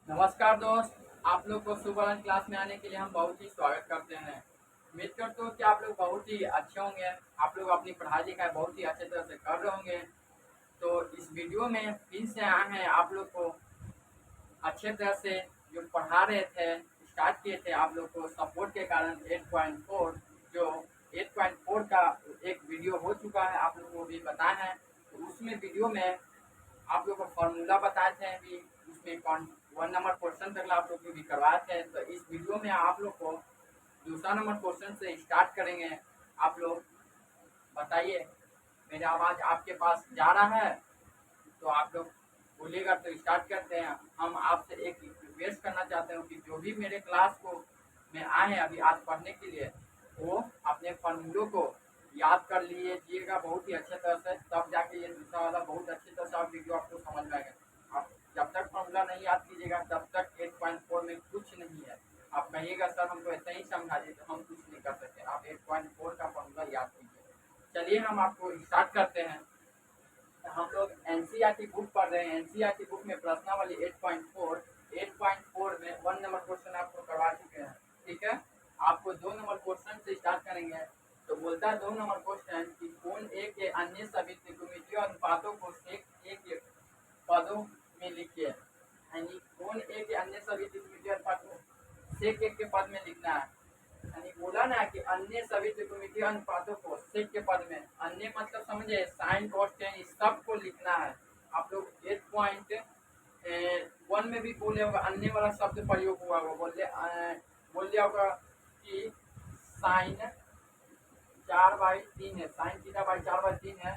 नमस्कार दोस्त। आप लोग को सुपर क्लास में आने के लिए हम बहुत ही स्वागत करते हैं। उम्मीद करते हो कि आप लोग बहुत ही अच्छे होंगे। आप लोग अपनी पढ़ाई लिखाई बहुत ही अच्छे तरह से कर रहे होंगे। तो इस वीडियो में फिर से आए हैं आप लोग को अच्छे तरह से जो पढ़ा रहे थे, स्टार्ट किए थे आप लोग को सपोर्ट के कारण 8.4 जो 8.4 का एक वीडियो हो चुका है, आप लोगों को भी पता है। तो उसमें वीडियो में आप लोग को फॉर्मूला बताए थे अभी, उसमें कौन 1 नंबर क्वेश्चन तक आप लोग को भी करवाए थे। तो इस वीडियो में आप लोग को दूसरा नंबर क्वेश्चन से स्टार्ट करेंगे। आप लोग बताइए, मेरा आवाज़ आपके पास जा रहा है? तो आप लोग बोलिएगा तो स्टार्ट करते हैं। हम आपसे एक रिक्वेस्ट करना चाहते हो कि जो भी मेरे क्लास को में आए हैं अभी आज पढ़ने के लिए, वो अपने फॉर्मूलों को याद कर लीजिएगा बहुत ही अच्छे तरह से, तब जाके ये दूसरा वाला बहुत अच्छी तरह से आप वीडियो आपको समझ में आएगा। आप जब तक फॉर्मूला नहीं याद कीजिएगा तब तक 8.4 में कुछ नहीं है। आप कहिएगा सर हमको ऐसे ही समझा दिए, तो हम कुछ नहीं कर सकते। आप 8.4 का फॉर्मूला याद कीजिए। चलिए हम आपको स्टार्ट करते हैं। हम लोग एनसीईआरटी बुक पढ़ रहे हैं। एनसीईआरटी बुक में प्रश्नावली 8.4 में 1 नंबर क्वेश्चन आपको करवा चुके हैं। ठीक है, आपको 2 नंबर क्वेश्चन से स्टार्ट करेंगे। तो बोलता है 2 नंबर क्वेश्चन कि कौन एक के अन्य सभी त्रिकोणमितीय अनुपातों को सेक एक के पदों में लिखिए। यानी कौन एक के अन्य सभी त्रिकोणमितीय अनुपातों को सेक एक के पद में लिखना है। यानी बोला ना कि अन्य सभी त्रिकोणमितीय अनुपातों को सेक के पद में, अन्य मतलब समझे साइन कॉस टेन इस सब को लिखना है। आप लोग 8.1 में भी बोले होगा, अन्य वाला शब्द प्रयोग हुआ होगा। बोल दिया होगा कि साइन 4/3 है, साइन थीटा बाई 4/3 है।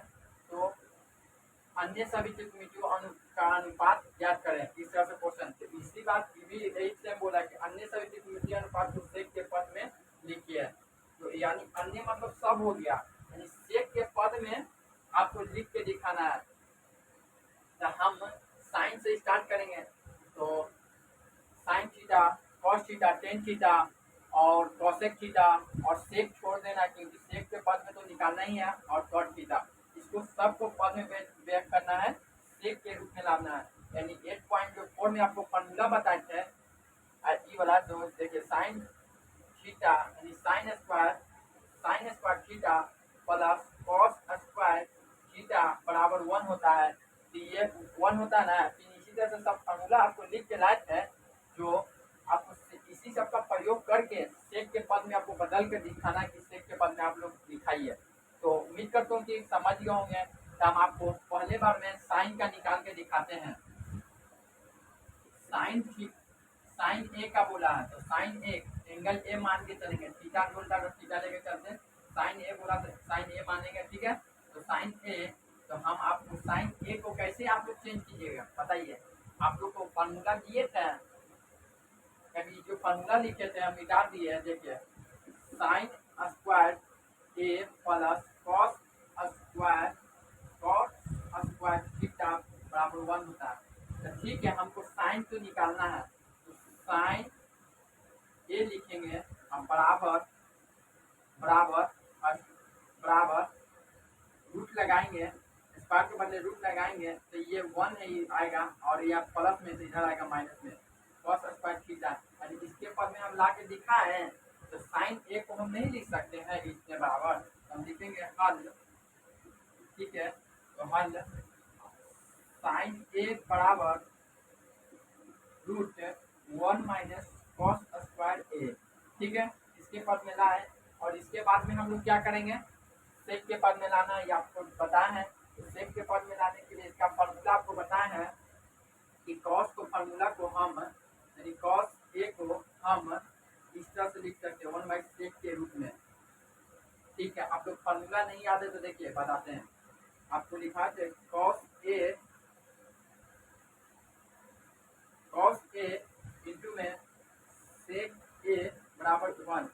तो अन्य सभी त्रिकोणमितियों का अनुपात ज्ञात करें। इस तरह से क्वेश्चन थे। इसी बात भी एक से बोला कि अन्य सभी त्रिकोणमितीय अनुपात को सेक के पद में लिखिए। तो यानी अन्य मतलब सब हो गया, यानी सेक के पद में आपको लिख के दिखाना है। तो हम साइन से स्टार्ट करेंगे। तो sine theta, cos theta, tan theta और कॉसेक थीटा, और सेक छोड़ देना क्योंकि सेक के पद में तो निकालना ही है, और कॉट थीटा। इसको सबको पद में व्यक्त करना है, सेक के रूप में लाना है। यानी 8.4 में आपको फॉर्मूला बताए थे ई वाला, जो देखिए साइन थीटा यानी sign square theta plus cos square theta बराबर 1 होता है। तो ये 1 होता है ना। फिर इसी तरह से सब फॉर्मूला आपको लिख के लाए थे, जो आपको इसी सब का प्रयोग करके सेक के पद में आपको बदल कर दिखाना कि सेक के पद में आप लोग दिखाइए। तो उम्मीद करता हूँ कि समझ गए होंगे। तो हम आपको पहले बार में साइन का निकाल के दिखाते हैं। साइन ए का बोला है, तो साइन ए एंगल ए मान के चलेंगे। थीटा बोलता है तो थीटा लेके चलते। साइन ए बोला तो साइन ए मानेंगे। ठीक है, तो साइन ए, तो हम आपको साइन ए को कैसे आप लोग चेंज कीजिएगा बताइए। आप लोग को फॉर्मूला दिए थे, कभी जो फॉर्मूला लिखे थे हम मिटा दिए। देखिए साइन स्क्वायर ए प्लस कॉस स्क्वायर थीटा बराबर 1 होता है। तो ठीक है, हमको साइन तो निकालना है। तो साइन ए लिखेंगे हम बराबर बराबर बराबर रूट लगाएंगे, स्क्वायर के बदले रूट लगाएंगे। तो ये 1 है ये आएगा, और यह प्लस में से इधर आएगा माइनस में, कॉस स्क्वायर थीटा। यानी इसके पद में हम ला के दिखाएं। तो साइन ए को हम नहीं लिख सकते हैं इसके बराबर, हम लिखेंगे हल। ठीक है, तो हल साइन ए बराबर रूट 1 माइनस कॉस स्क्वायर ए। ठीक है, इसके पद में लाए, और इसके बाद में हम लोग क्या करेंगे, सेक के पद में लाना है, ये आपको बताया है। तो सेक के पद में लाने के लिए इसका फॉर्मूला आपको बताया है कि कॉस को फॉर्मूला को हम यानी कॉस ए को हम इस तरह से लिख सकते हैं 1/सेक के रूप में। ठीक है, आप लोग फॉर्मूला नहीं याद है तो देखिए बताते हैं। आपको लिखा है कॉस ए इंटू में सेक ए बराबर 1।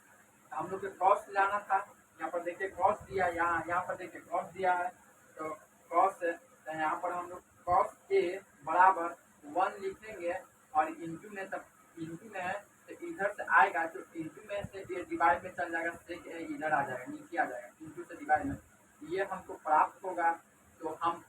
हम लोग को कॉस लाना था। यहाँ पर देखिए कॉस दिया, यहाँ पर देखिए कॉस दिया है। तो कॉस, तो यहाँ पर हम लोग कॉस ए बराबर 1 लिखेंगे, और इंटू में, तब इंटू में है तो इधर से आएगा, तो इंटू में से ये डिवाइड में चल जाएगा, सेक ए इधर आ जाएगा, नीचे आ जाएगा, इंटू से डिवाइड में ये हमको प्राप्त होगा। तो हम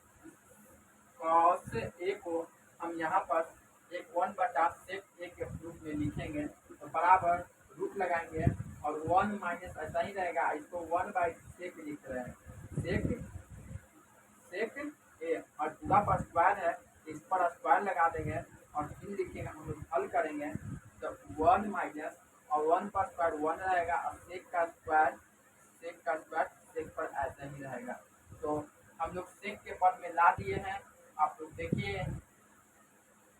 कॉस ए को हम यहाँ पर एक 1 बटा सेक ए के रूप में लिखेंगे तो बराबर रूट लगाएंगे और 1 माइनस ऐसा ही रहेगा, इसको 1/सेक लिख रहे हैं, सेक ए और पूरा पर स्क्वायर है, इस पर स्क्वायर लगा देंगे और फिर लिखेंगे हम लोग हल करेंगे तो 1 माइनस और 1 पर स्क्वायर 1 रहेगा और सेक का स्क्वायर सेक पर ऐसा ही रहेगा। तो हम लोग सेक के पद में ला दिए हैं, आप लोग देखिए,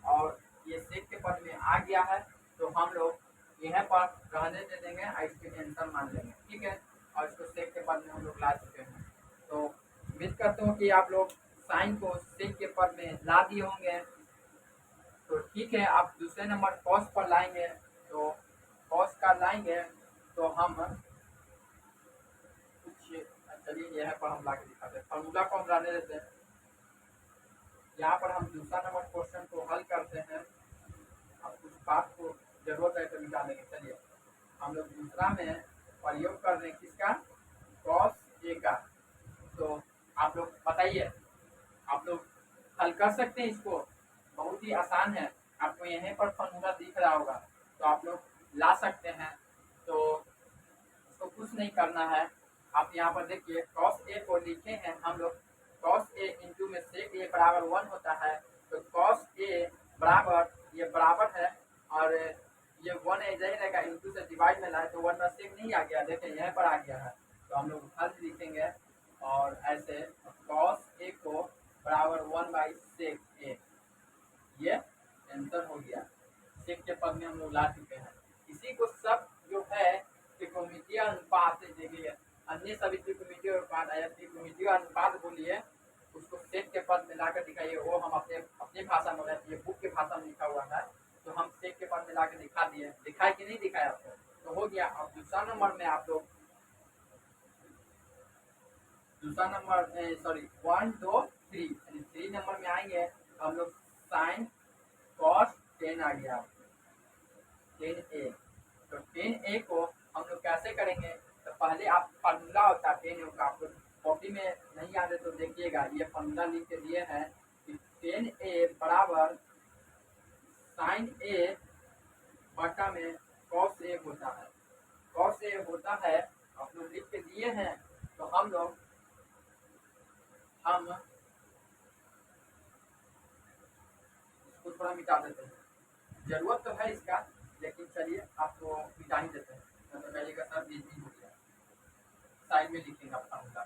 और ये सेक के पद में आ गया है तो हम लोग यहाँ पर रहने दे देंगे और इसके आंसर मान लेंगे, ठीक है। और इसको सेक के पद में हम लोग ला चुके हैं। तो उम्मीद करता हूँ कि आप लोग साइन को सेक के पद में ला दिए होंगे। तो ठीक है, आप दूसरे नंबर कॉस पर लाएंगे तो कॉस का लाएंगे तो हम कुछ, चलिए यहाँ पर हम ला के दिखाते हैं, फॉर्मूला को हम रहने देते हैं। यहाँ पर हम दूसरा नंबर क्वेश्चन को हल करते हैं, अब कुछ बात को जरूरत है तो मिटा देंगे। चलिए हम लोग दूसरा में प्रयोग कर रहे हैं किसका, कॉस ए का। तो आप लोग बताइए, आप लोग हल कर सकते हैं इसको, बहुत ही आसान है, आपको यहाँ पर फॉर्मूला दिख रहा होगा तो आप लोग ला सकते हैं। तो इसको कुछ नहीं करना है, आप यहाँ पर देखिए कॉस ए को लिखे हैं हम लोग, कॉस ए इंटू में सेक ए बराबर 1 होता है, तो कॉस ए बराबर ये बराबर है और ये 1 ऐसा ही रहेगा, इंटू से डिवाइड में लाए तो 1 में सेक नहीं आ गया, देखिए यहाँ पर आ गया है तो हम लोग हल लिखेंगे और ऐसे कॉस ए को बराबर 1/सेक ए, ये आंसर हो गया। सेक के पद में हम लोग ला चुके हैं। इसी को सब जो है त्रिकोणमितीय अनुपात, देखिए अन्य सभी त्रिकोणमितीय अनुपात आया, त्रिकोणमितीय अनुपात बोलिए उसको सेक के पद में लाकर दिखाइए, वो हम अपने भाषा में, ये बुक के भाषा में लिखा हुआ है तो हम सेक के पद में लाकर दिखा दिए, दिखाए कि नहीं दिखाया आपको, तो हो गया। अब दूसरा नंबर में आप लोग दूसरा नंबर सॉरी 1 2 3 3 नंबर में आएंगे तो हम लोग साइन कॉस 10 आ गया 10a, तो 10a को हम लोग कैसे करेंगे, तो पहले आप फार्मूला होता है 10a का, आप लोग कॉपी में नहीं याद है तो देखिएगा, ये फार्मूला लिख के दिए हैं कि 10a बराबर साइन ए बटा में कॉस ए होता है, कॉस ए होता है, आप लोग लिख के दिए हैं। तो हम इसको थोड़ा मिटा देते हैं, जरूरत तो है इसका लेकिन चलिए आपको मिटा ही देते हैं, तो कहिएगा सर बिजी हो गया, साइड में लिखेंगे आप फॉर्मूला,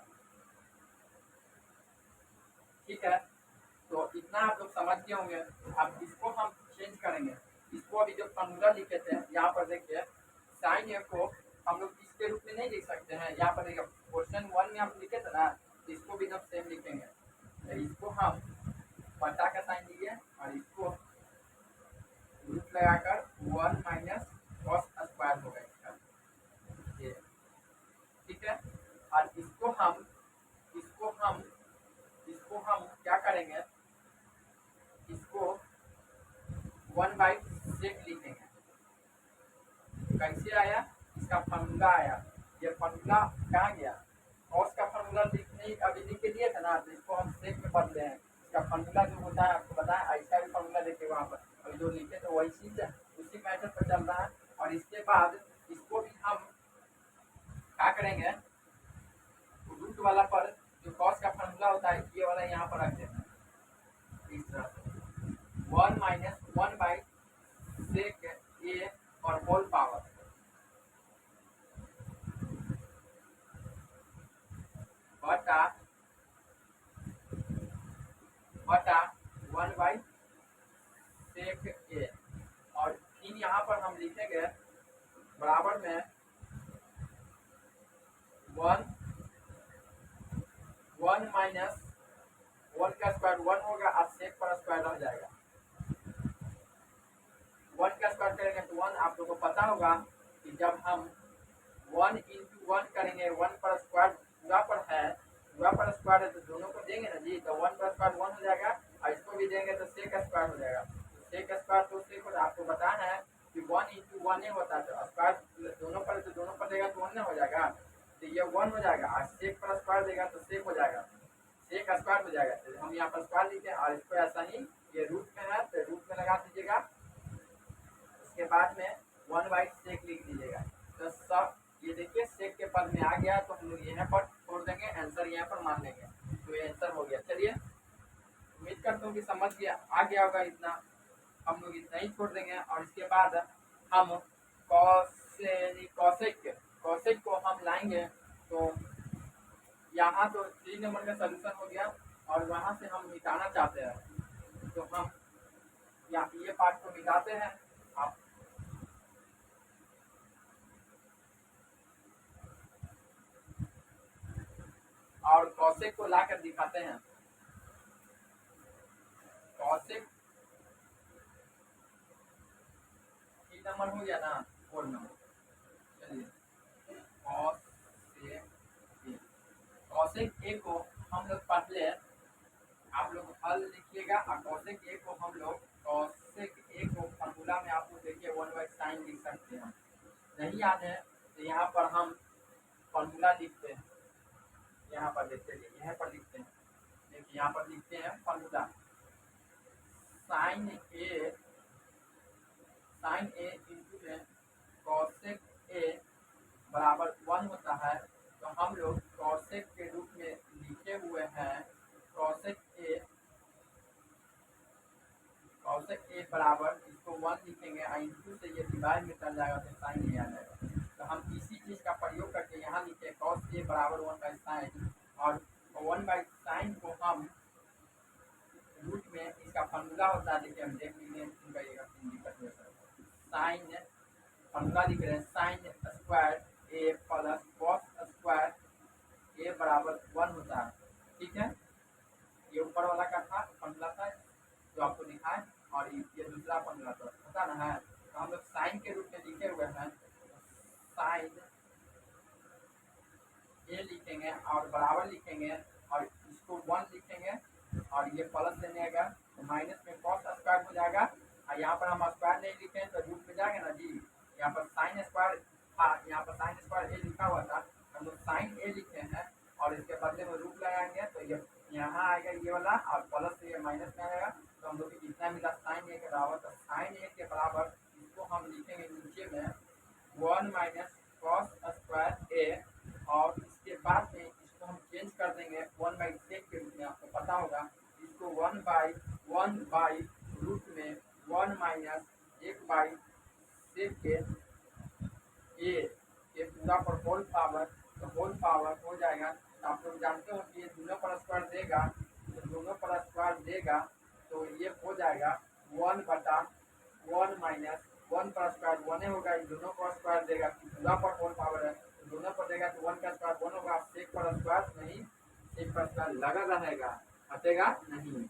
ठीक है। तो इतना आप लोग समझ गए होंगे। अब इसको हम चेंज करेंगे, इसको अभी जो फॉर्मूला लिखे थे यहाँ पर देखिए, साइन ए को हम लोग इसके रूप में नहीं लिख सकते हैं, यहाँ पर देखिए क्वेश्चन 1 में हम लिखे थे ना, इसको भी एकदम सेम लिखेंगे, तो इसको हम बटा का साइन लिए और इसको रूट लगाकर 1 माइनस कॉस स्क्वायर होगा इसका, ये ठीक है। और इसको हम क्या करेंगे, इसको 1/सेक लिखेंगे, कैसे आया, इसका फॉर्मूला आया, ये फॉर्मूला कहाँ गया, कॉस का फॉर्मूला लिखने अभी लिख के दिए थे ना, तो इसको हम सेक में बदले हैं, इसका फॉर्मूला जो होता है आपको बताया, इसका भी फॉर्मूला देखिए वहाँ पर अभी जो लिखे थे वही चीज है, उसी मैटर पर चल रहा है। और इसके बाद इसको भी हम क्या करेंगे, रूट वाला पर जो कॉस का फॉर्मूला होता है ये वाला यहाँ पर रख देते हैं, इस तरह से 1 माइनस 1/सेक ए और होल पावर बटा 1/सेक ए, और फिर यहाँ पर हम लिखेंगे बराबर में 1 माइनस 1 का स्क्वायर 1 होगा और सेक पर स्क्वायर रह जाएगा, 1 का स्क्वायर करेंगे तो 1, आप लोगों को पता होगा कि जब हम 1 इंटू 1 करेंगे, 1 पर स्क्वायर पूरा पर स्क्वायर है तो दोनों को देंगे ना जी, तो 1 पर स्क्वायर 1 हो जाएगा और इसको भी देंगे तो सेक स्क्वायर हो जाएगा, सेक स्क्वायर तो सेक होता है, आपको बताना है कि 1 इंटू 1 ही होता है, तो स्क्वायर दोनों पर देगा तो 1 हो जाएगा, तो ये 1 हो जाएगा और सेक पर स्क्वायर देगा तो सेक हो जाएगा, सेक स्क्वायर हो जाएगा। तो हम यहाँ पर स्क्वायर लिखे और इसको ऐसा ही, ये रूट में है तो रूट में लगा दीजिएगा बाद में 1/sec लिख दीजिएगा। तो सब ये देखिए सेक के पद में आ गया, तो हम लोग यहाँ पर छोड़ देंगे, आंसर यहाँ पर मान लेंगे, तो ये आंसर हो गया। चलिए उम्मीद करता हूँ कि समझ गया आ गया होगा, इतना हम लोग इतना ही छोड़ देंगे। और इसके बाद हम कॉसेक को हम लाएंगे, तो यहाँ तो 3 नंबर का सोल्यूशन हो गया, और वहाँ से हम मिटाना चाहते हैं, तो हम यहाँ ये पार्ट को मिटाते हैं। आप और कॉसेक को लाकर दिखाते हैं। कॉसेक 3 नंबर हो गया ना, 4 नंबर। चलिए कॉसेक ए को हम लोग पहले आप लोग हल लिखिएगा, और कॉसेक ए को हम लोग कॉसेक ए को फॉर्मूला में आप लोग देखिए 1/sin लिख सकते हैं। नहीं याद है तो यहाँ पर हम फॉर्मूला लिखते हैं, यहाँ पर देखते हैं, यहाँ पर लिखते हैं, देखिए यहाँ पर लिखते हैं फॉर्मूला साइन ए इंटू में कॉसेक ए बराबर 1 होता है। तो हम लोग कॉसेक के रूप में लिखे हुए हैं कॉसेक ए बराबर, इसको 1 लिखेंगे, इंटू से ये डिवाइड में चल जाएगा, तो साइन ए आ जाएगा। तो हम इसी चीज़ का प्रयोग करके यहाँ लिखे कॉस ए बराबर 1/sin, और 1/sin को हम रूट में इसका फॉर्मूला होता है, देखिए हम देख लीजिए, साइन फॉर्मूला लिख रहे हैं, sine square A plus cos square A बराबर 1 होता है। ठीक है, ये ऊपर वाला का था फॉर्मूला था जो आपको दिखाए, और ये दूसरा फॉर्मूला था, पता ना है। तो हम लोग साइन के रूप में लिखे हुए हैं, साइन ए लिखेंगे और बराबर लिखेंगे, और इसको 1 लिखेंगे, और ये प्लस देने आएगा तो माइनस में कॉस स्क्वायर हो जाएगा। और यहाँ पर हम स्क्वायर नहीं लिखे तो रूट में जाएगा ना जी, यहाँ पर साइन स्क्वायर था, यहाँ पर साइन स्क्वायर ए लिखा हुआ था, हम लोग साइन ए लिखे हैं, और इसके बदले में रूट लगाएंगे, तो ये यहाँ आएगा ये वाला, और प्लस से ये माइनस में आएगा, तो हम लोग को कितना मिला साइन ए के बराबर। तो साइन ए के बराबर इसको हम लिखेंगे नीचे में 1 माइनस कॉस स्क्वायर ए, और इसके बाद में इसको हम चेंज कर देंगे 1/sec के रूप में, आपको पता होगा। इसको 1 बाई रूट में 1 माइनस 1/sec के ए पूरा पर होल पावर, तो होल पावर हो जाएगा। तो आप लोग जानते हो कि ये दोनों पर स्क्वायर देगा, तो दोनों पर स्क्वायर देगा, तो ये हो जाएगा 1/1 माइनस 1 पर स्क्वायर 1 होगा, दोनों पर स्क्वायर देगा, पूरा पर होल पावर है, तो दोनों पर देगा, तो 1 का स्क्वायर 1 होगा, सेक पर स्क्वायर नहीं, सेक पर स्क्वायर लगा रहेगा, हटेगा नहीं।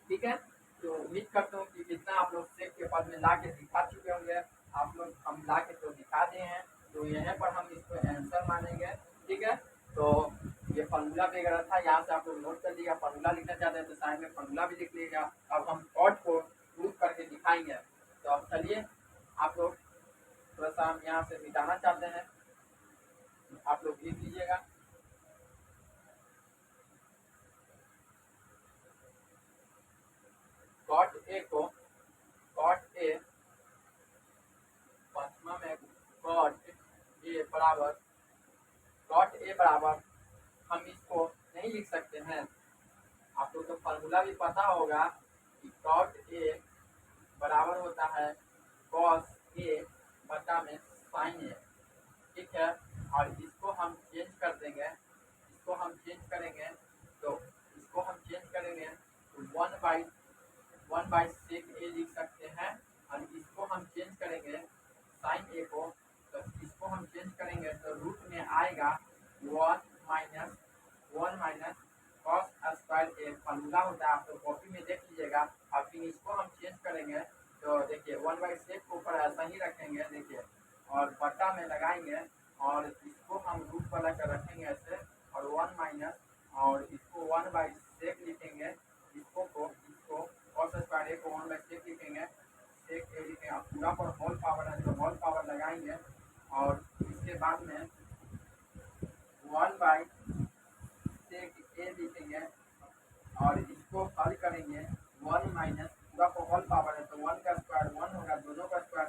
ठीक है, तो उम्मीद करता हूँ कि जितना आप लोग सेक के पद में ला के दिखा चुके होंगे, आप लोग हम ला के तो दिखा दिए हैं, तो यहाँ पर हम इसको आंसर मानेंगे। ठीक है, तो ये फॉर्मूला वगैरह था, यहाँ से आप लोग नोट कर लीजिएगा, फॉर्मूला लिखना चाहते हैं तो साइड में फॉर्मूला भी लिख लीजिएगा। अब हम कॉट को प्रूव करके दिखाएंगे, तो अब चलिए आप लोग थोड़ा सा हम यहाँ से मिटाना चाहते हैं, आप लोग लिख लीजिएगा। कॉट ए पांचवा में कॉट ए बराबर हम इसको नहीं लिख सकते हैं, आप लोग तो फॉर्मूला भी पता होगा कि कॉट ए बराबर होता है कॉस ए बटा में साइन ए। ठीक है, और इसको हम चेंज कर देंगे, इसको हम चेंज करेंगे, तो इसको हम चेंज करेंगे तो 1/sec ए लिख सकते हैं, और इसको हम चेंज करेंगे साइन ए को, तो इसको हम चेंज करेंगे तो रूट में आएगा 1 माइनस कॉस स्क्वायर ए, फॉर्मूला होता है, आप तो कॉपी में देख लीजिएगा। और फिर इसको हम चेंज करेंगे, तो देखिए 1/sec को ऊपर ऐसा ही रखेंगे, देखिए, और बटा में लगाएंगे, और इसको हम रूट पर लेकर रखेंगे ऐसे, और 1 माइनस, और इसको 1/sec लिखेंगे, इसको कॉस स्क्वायर ए को 1/sec लिखेंगे, सेक ए लिखेंगे, पूरा पर होल पावर है तो होल पावर लगाएंगे, और इसके बाद में 1/sec ए लिखेंगे, और इसको हल करेंगे 1 माइनस पूरा पर होल पावर है तो 1 का स्क्वायर 1 होगा, दोनों का स्क्वायर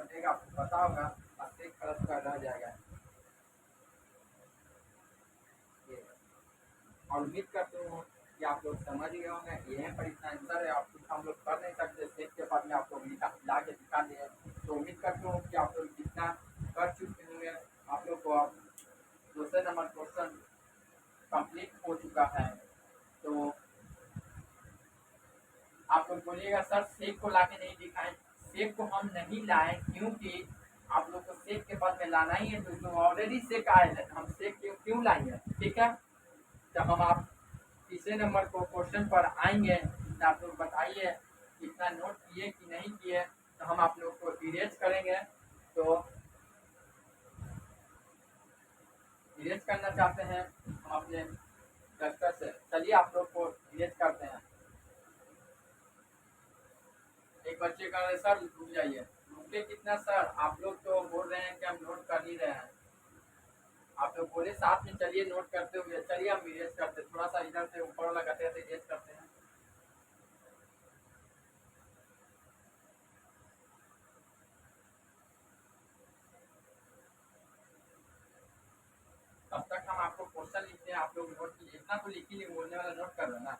लोग समझ गए होंगे, यहीं पर इतना आंसर है। आप कुछ हम लोग कर नहीं सकते, सेक के बाद में आप लोग ला के दिखा दिए। तो उम्मीद करता हूँ कि आप लोग जितना कर चुके होंगे, आप लोग को अब दूसरे नंबर क्वेश्चन कंप्लीट हो चुका है। तो आप लोग बोलिएगा सर सेक को लाके नहीं दिखाएं। सेक को हम नहीं लाए क्योंकि आप लोग को सेक के बाद में लाना ही है, तो जो ऑलरेडी सेक आए हैं हम सेक क्यों लाएंगे। ठीक है, तो हम आप तीसरे नंबर को क्वेश्चन पर आएंगे। तो आप लोग बताइए कितना नोट किए कि नहीं किए, तो हम आप लोग को इरेज करेंगे। तो इरेज करना चाहते हैं हम अपने दफ्तर से, चलिए आप लोग को इरेज करते हैं। एक बच्चे का सर रुक जाइए, रुके कितना सर, आप लोग तो बोल रहे हैं कि हम नोट कर ही रहे हैं। आप लोग बोले साथ में चलिए नोट करते हुए, चलिए हम इरेज करते, थोड़ा सा इधर से ऊपर वाला करते हैं, इरेज करते हैं। तब तक हम आपको क्वेश्चन लिखते हैं, आप लोग नोट कीजिए। इतना तो लिख ही नहीं, बोलने वाला नोट कर रहे हैं ना।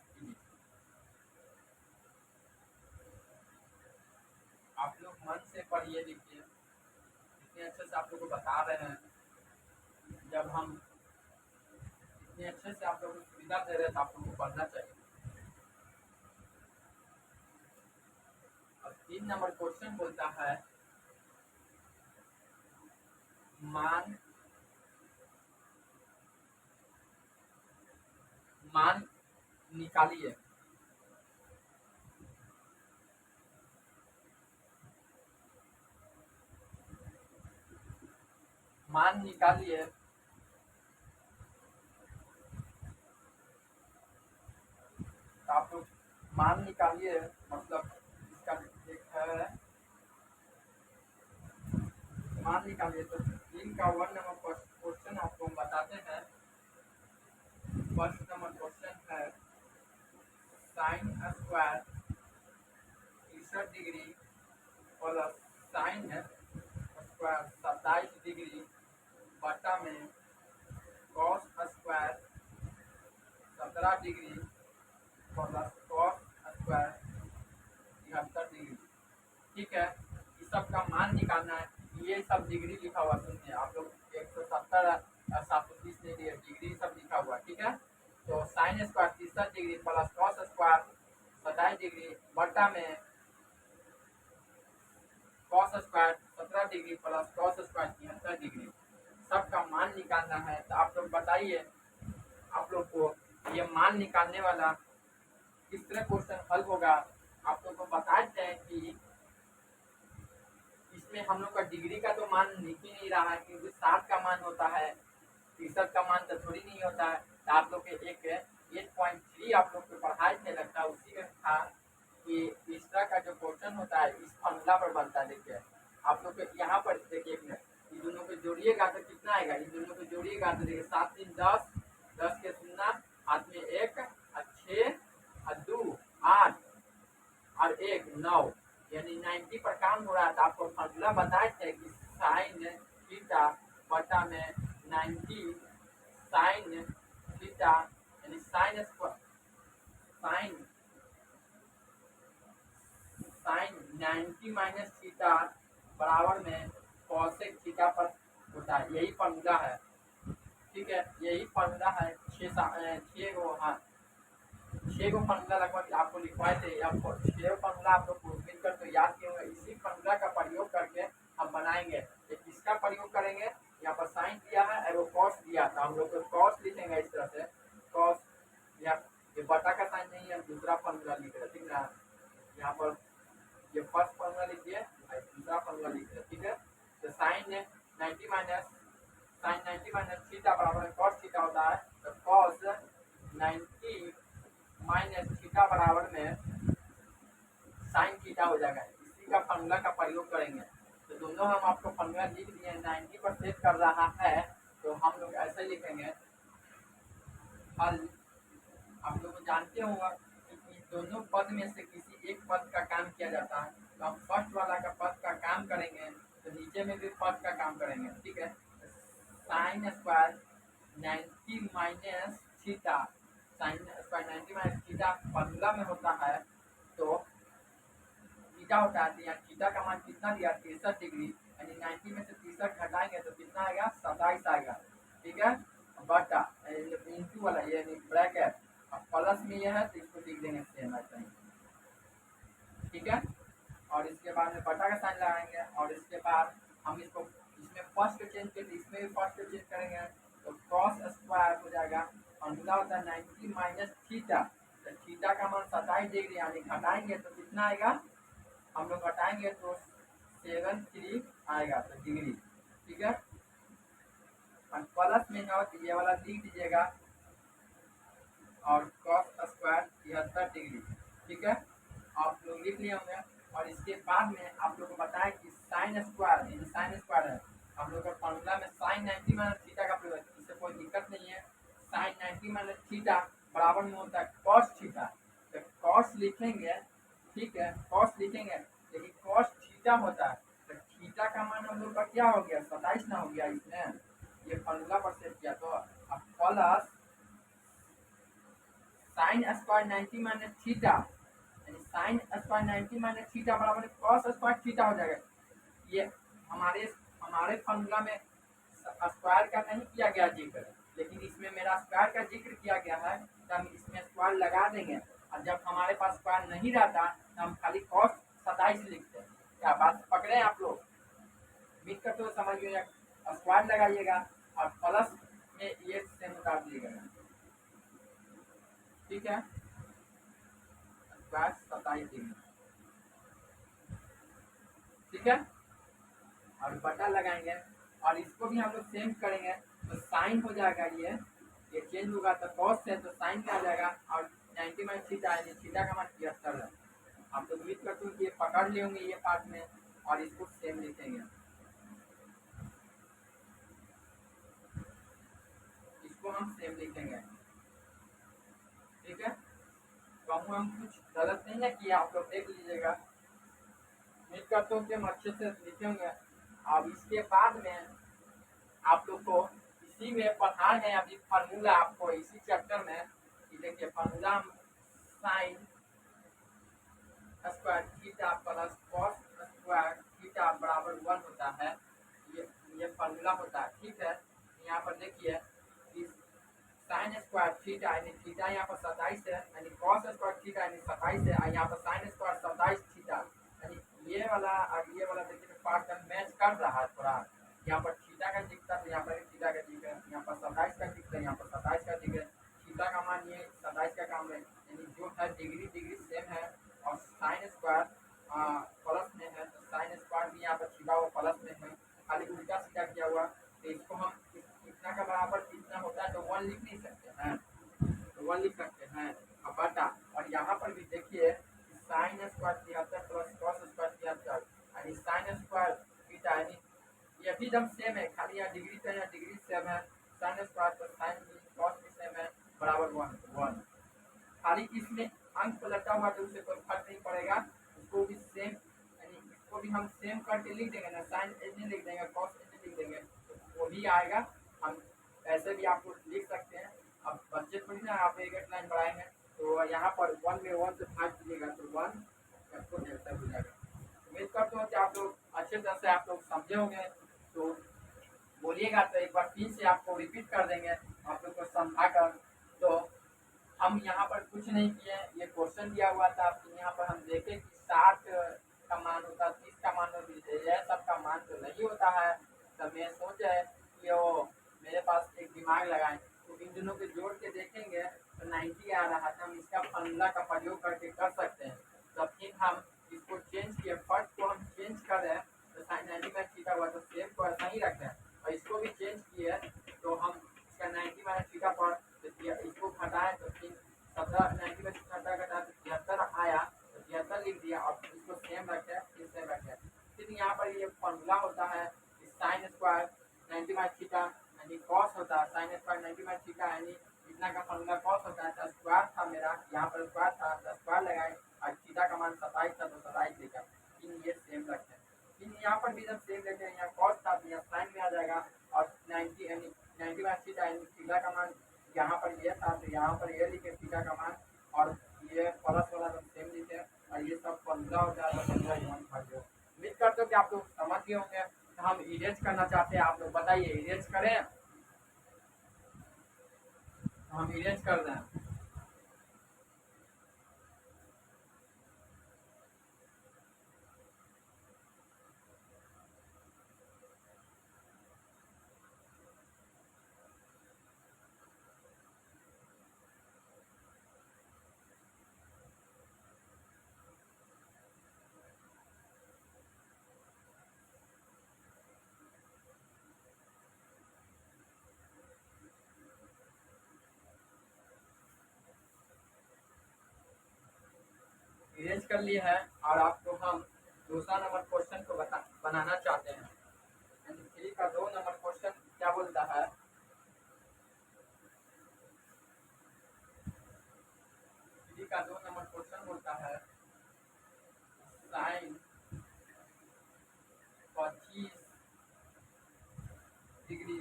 आप लोग मन से पढ़िए, लिखिए। इतने अच्छे से आप लोग को बता रहे हैं, जब हम इतने अच्छे से आप लोगों को सुविधा दे रहे हैं तो आप लोगों को पढ़ना चाहिए। अब 3 नंबर क्वेश्चन बोलता है मान मान निकालिए। मान निकालिए तो आप लोग मान निकालिए, मतलब इसका एक है मान निकालिए। तो 3 का 1 नंबर क्वेश्चन आपको हम बताते हैं। फर्स्ट नंबर क्वेश्चन है sine square 63 degree plus sine square 27 degree बटा में cos square 17 degree plus cos square 73 degree. ठीक है, इस सब का मान निकालना है। ये सब डिग्री लिखा हुआ सुनिए, आप लोग 170 730 नहीं दिए, डिग्री सब लिखा हुआ। ठीक है, तो sine square 63 degree plus cos square 27 degree बटा में cos square 17 degree plus cos square 73 degree, सबका मान निकालना है। तो आप लोग बताइए, आप लोग को ये मान निकालने वाला किस तरह क्वेश्चन हल होगा। आप लोग को बताते हैं कि इसमें हम लोग का डिग्री का तो मान लिख ही नहीं रहा है, क्योंकि 60 का मान होता है, 63 का मान तो थोड़ी नहीं होता है। तो आप लोग के एक 8.3 आप लोग को पढ़ाए थे, लगता है उसी में था कि इस तरह का जो क्वेश्चन होता है इस फॉर्मूला पर बनता है। देखिए आप लोग के यहाँ पर देखिए, एक मिनट, इन दोनों को जोड़िएगा तो कितना आएगा, इन दोनों को जोड़िएगा तो देखिए 7 3 10, 10 के शून्य, हाथ में 1 और 6 और 2 8 और 1 9, यानी 90 पर काम हो रहा था। आपको फॉर्मूला बताए थे कि साइन थीटा बटा में 90 साइन थीटा, यानी sine sine sine 90 minus theta बराबर में कॉसेक थीटा पर होता है। यही फॉर्मूला है। ठीक है, यही फॉर्मूला है। 6 गो फॉर्मूला लगभग आपको लिखवाए थे। अब 6 फॉर्मूला आप लोग को मिलकर तो याद किए होंगे। इसी फॉर्मूला का प्रयोग करके हम बनाएंगे। एक किसका प्रयोग करेंगे, यहाँ पर साइन दिया है और वो कॉस दिया था, हम लोग तो कॉस लिखेंगे इस तरह से। कॉस या ये बटा का साइन नहीं है, दूसरा फॉर्मूला लिख रहे, ठीक ना। यहाँ पर ये फर्स्ट फॉर्मूला लिखिए और दूसरा फॉर्मूला लिखिए। ठीक है, तो साइन 90 माइनस थीटा बराबर कॉस थीटा होता है। तो कॉस 90 माइनस थीटा बराबर में साइन थीटा हो जाएगा। इसी का फॉर्मूला का प्रयोग करेंगे। तो दोनों हम आपको फॉर्मूला लिख दिए। 90 पर सेट कर रहा है तो हम लोग ऐसे लिखेंगे हल। आप लोग जानते होंगे कि दोनों पद में से किसी एक पद का काम किया जाता है। तो हम फर्स्ट वाला का पद का काम करेंगे तो नीचे में भी पद का काम करेंगे। ठीक है, sine square 90 minus theta sine square 90 minus theta formula में होता है। तो थीटा होता है, तो यहाँ थीटा का मान कितना दिया 63 डिग्री, यानी 90 में से 63 घटाएंगे तो कितना आएगा 27 आएगा। ठीक है, बटा इंटू वाला ये ब्रैकेट, अब प्लस में ये है तो इसको लिख देंगे सेम ऐसा ही। ठीक है, और इसके बाद में बटा का साइन लगाएंगे, और इसके बाद हम इसको इसमें फर्स्ट चेंज करेंगे, इसमें भी फर्स्ट चेंज करेंगे, तो कॉस स्क्वायर हो जाएगा, फॉर्मूला होता है 90 माइनस थीटा, तो थीटा का मान 27 डिग्री, यानी घटाएंगे तो कितना आएगा, हम लोग घटाएंगे तो 73 आएगा तो डिग्री। ठीक है, और प्लस में हो तो ये वाला लिख दीजिएगा, और कॉस स्क्वायर 73 डिग्री। ठीक है, आप लोग लिख लिए होंगे। और इसके बाद में आप लोग को बताएं कि साइन स्क्वायर, ये साइन स्क्वायर है, हम लोग का फॉर्मूला में साइन 90 माइनस थीटा का प्रयोग, इससे कोई दिक्कत नहीं है। साइन 90 माइनस थीटा बराबर में होता है कॉस थीटा, तो कॉस लिखेंगे। ठीक है, कॉस लिखेंगे, लेकिन कॉस थीटा होता है, तो थीटा का मान हम लोग का क्या हो गया 27 ना हो गया, इसमें ये फॉर्मूला पर सेट किया, तो अब plus sine square 90 minus theta, यानी साइन स्क्वायर 90 माइनस थीटा बराबर कॉस स्क्वायर थीटा हो जाएगा। ये हमारे हमारे फॉर्मूला में स्क्वायर का नहीं किया गया जिक्र, लेकिन इसमें मेरा स्क्वायर का जिक्र किया गया है, तो हम इसमें स्क्वायर लगा देंगे, और जब हमारे पास स्क्वायर नहीं रहता तो हम खाली कॉस 27 लिखते हैं। क्या बात पकड़े आप लोग, उम्मीद करते हो समझ में, स्क्वायर लगाइएगा और प्लस में ये से उतार दीजिएगा। ठीक है, स्क्वायर 27 डिग्री। ठीक है, और बटा लगाएंगे, और इसको भी हम लोग सेम करेंगे, तो साइन हो जाएगा, ये चेंज होगा तो कॉस से तो साइन में आ जाएगा, और 90 माइनस थीटा है, थीटा का मान 73 है। आप तो उम्मीद करते हैं कि ये पकड़ लिए होंगे ये पार्ट में, और इसको सेम लिखेंगे, इसको हम सेम लिखेंगे। ठीक है, कहूँ हम कुछ गलत नहीं है कि आप लोग देख लीजिएगा, उम्मीद करते हो कि हम अच्छे से लिखे होंगे। अब इसके बाद में आप लोग को इसी में पढ़ाए हैं अभी फार्मूला, आपको इसी चैप्टर में कि देखिए formula sign square theta plus cos square theta बराबर 1 होता है, ये फार्मूला होता है। ठीक है, यहाँ पर देखिए साइन स्क्वायर थीटा, यानी थीटा यहाँ पर 27 है, यानी कॉस स्क्वायर थीटा यानी 27 है, यहाँ पर साइन स्क्वायर 27 थीटा, यानी ये वाला और ये वाला देखिए पार्ट का मैच कर रहा है थोड़ा, यहाँ पर थीटा का दिखता है, यहाँ पर थीटा का दिख है, यहाँ पर 27 का दिखता है, यहाँ पर 27 का दिख है, थीटा का मान ये 27 का काम है, यानी जो है डिग्री डिग्री सेम है, और साइन स्क्वायर प्लस में है, तो साइन स्क्वायर भी यहाँ पर छिपा हुआ प्लस में है, खाली उल्टा सीधा किया हुआ, तो इसको हम इतना का बराबर कितना होता है तो 1 लिख नहीं सकते हैं, तो 1 लिख सकते हैं, अब बटा, और यहाँ पर भी देखिए sine square 73 plus cos square 73, यानी साइन स्क्वायर थीटा, यानी ये भी एकदम सेम है, खाली यहाँ डिग्री से यहाँ डिग्री सेम है, sine square plus sine cos भी सेम है, बराबर 1 खाली इसमें अंक पलटा हुआ तो उससे कोई फर्क नहीं पड़ेगा, उसको भी सेम, यानी इसको भी हम सेम करके लिख देंगे ना, साइन ऐसे लिख देंगे, कॉस ऐसे लिख देंगे, तो वो भी आएगा, हम ऐसे भी आपको लिख सकते हैं। अब बच्चे थोड़ी ना आप एक एक लाइन बढ़ाएंगे, तो यहाँ पर 1 में 1 से भाग दीजिएगा तो 1 आपको जैसा हो जाएगा। उम्मीद करता हूँ कि आप लोग अच्छे तरह से आप लोग समझे होंगे, तो बोलिएगा तो एक बार फिर से आपको रिपीट कर देंगे आप लोग को समझा कर। तो हम यहाँ पर कुछ नहीं किए, ये क्वेश्चन दिया हुआ था, तो यहाँ पर हम देखें कि 60 का मान होता है, 30 का मान होता है, यह सब का मान तो नहीं होता है, तब मैं सोचा है कि वो मेरे पास एक दिमाग लगाएं, तो इन दोनों को जोड़ के देखेंगे तो 90 आ रहा था, हम इसका फॉर्मूला का प्रयोग करके कर सकते हैं। तो फिर हम इसको चेंज किए, फर्स्ट को हम चेंज कर रहे हैं, तो साइन 90 में थीटा हुआ तो सेम को ऐसा ही रखते हैं, और इसको भी चेंज किए तो हम इसका 90 में थीटा पर इसको घटाए तो फिर 17 90 में घटा घटा तो 73 आया, तो 73 लिख दिया, और इसको सेम रखे फिर सेम रखे। फिर यहाँ पर ये फॉर्मूला होता है साइन स्क्वायर 90 में थीटा यानी कॉस होता है, साइन स्क्वायर 90 में थीटा यानी इतना का फॉर्मूला कॉस होता है, तो स्क्वायर था मेरा यहाँ पर स्क्वायर था, तो स्क्वायर लगाए, और थीटा का मान 27 था तो 27 लिखा, इन ये सेम रखे। फिर यहाँ पर भी जब सेम लेते हैं, यहाँ कॉस था तो यहाँ साइन में आ जाएगा, और 90 यानी 90 में थीटा यानी थीटा का मान यहाँ पर ये था तो यहाँ पर ये लिखे कि आप लोग समझ गए होंगे। तो हम इरेज करना चाहते हैं, आप लोग बताइए इरेज करें? तो हम इरेज कर रहे हैं। इरेज कर लिए है और आपको हम दूसरा नंबर क्वेश्चन को बनाना चाहते हैं। थ्री का 2 नंबर क्वेश्चन क्या बोलता है? थ्री का 2 नंबर क्वेश्चन बोलता है sine 25 degree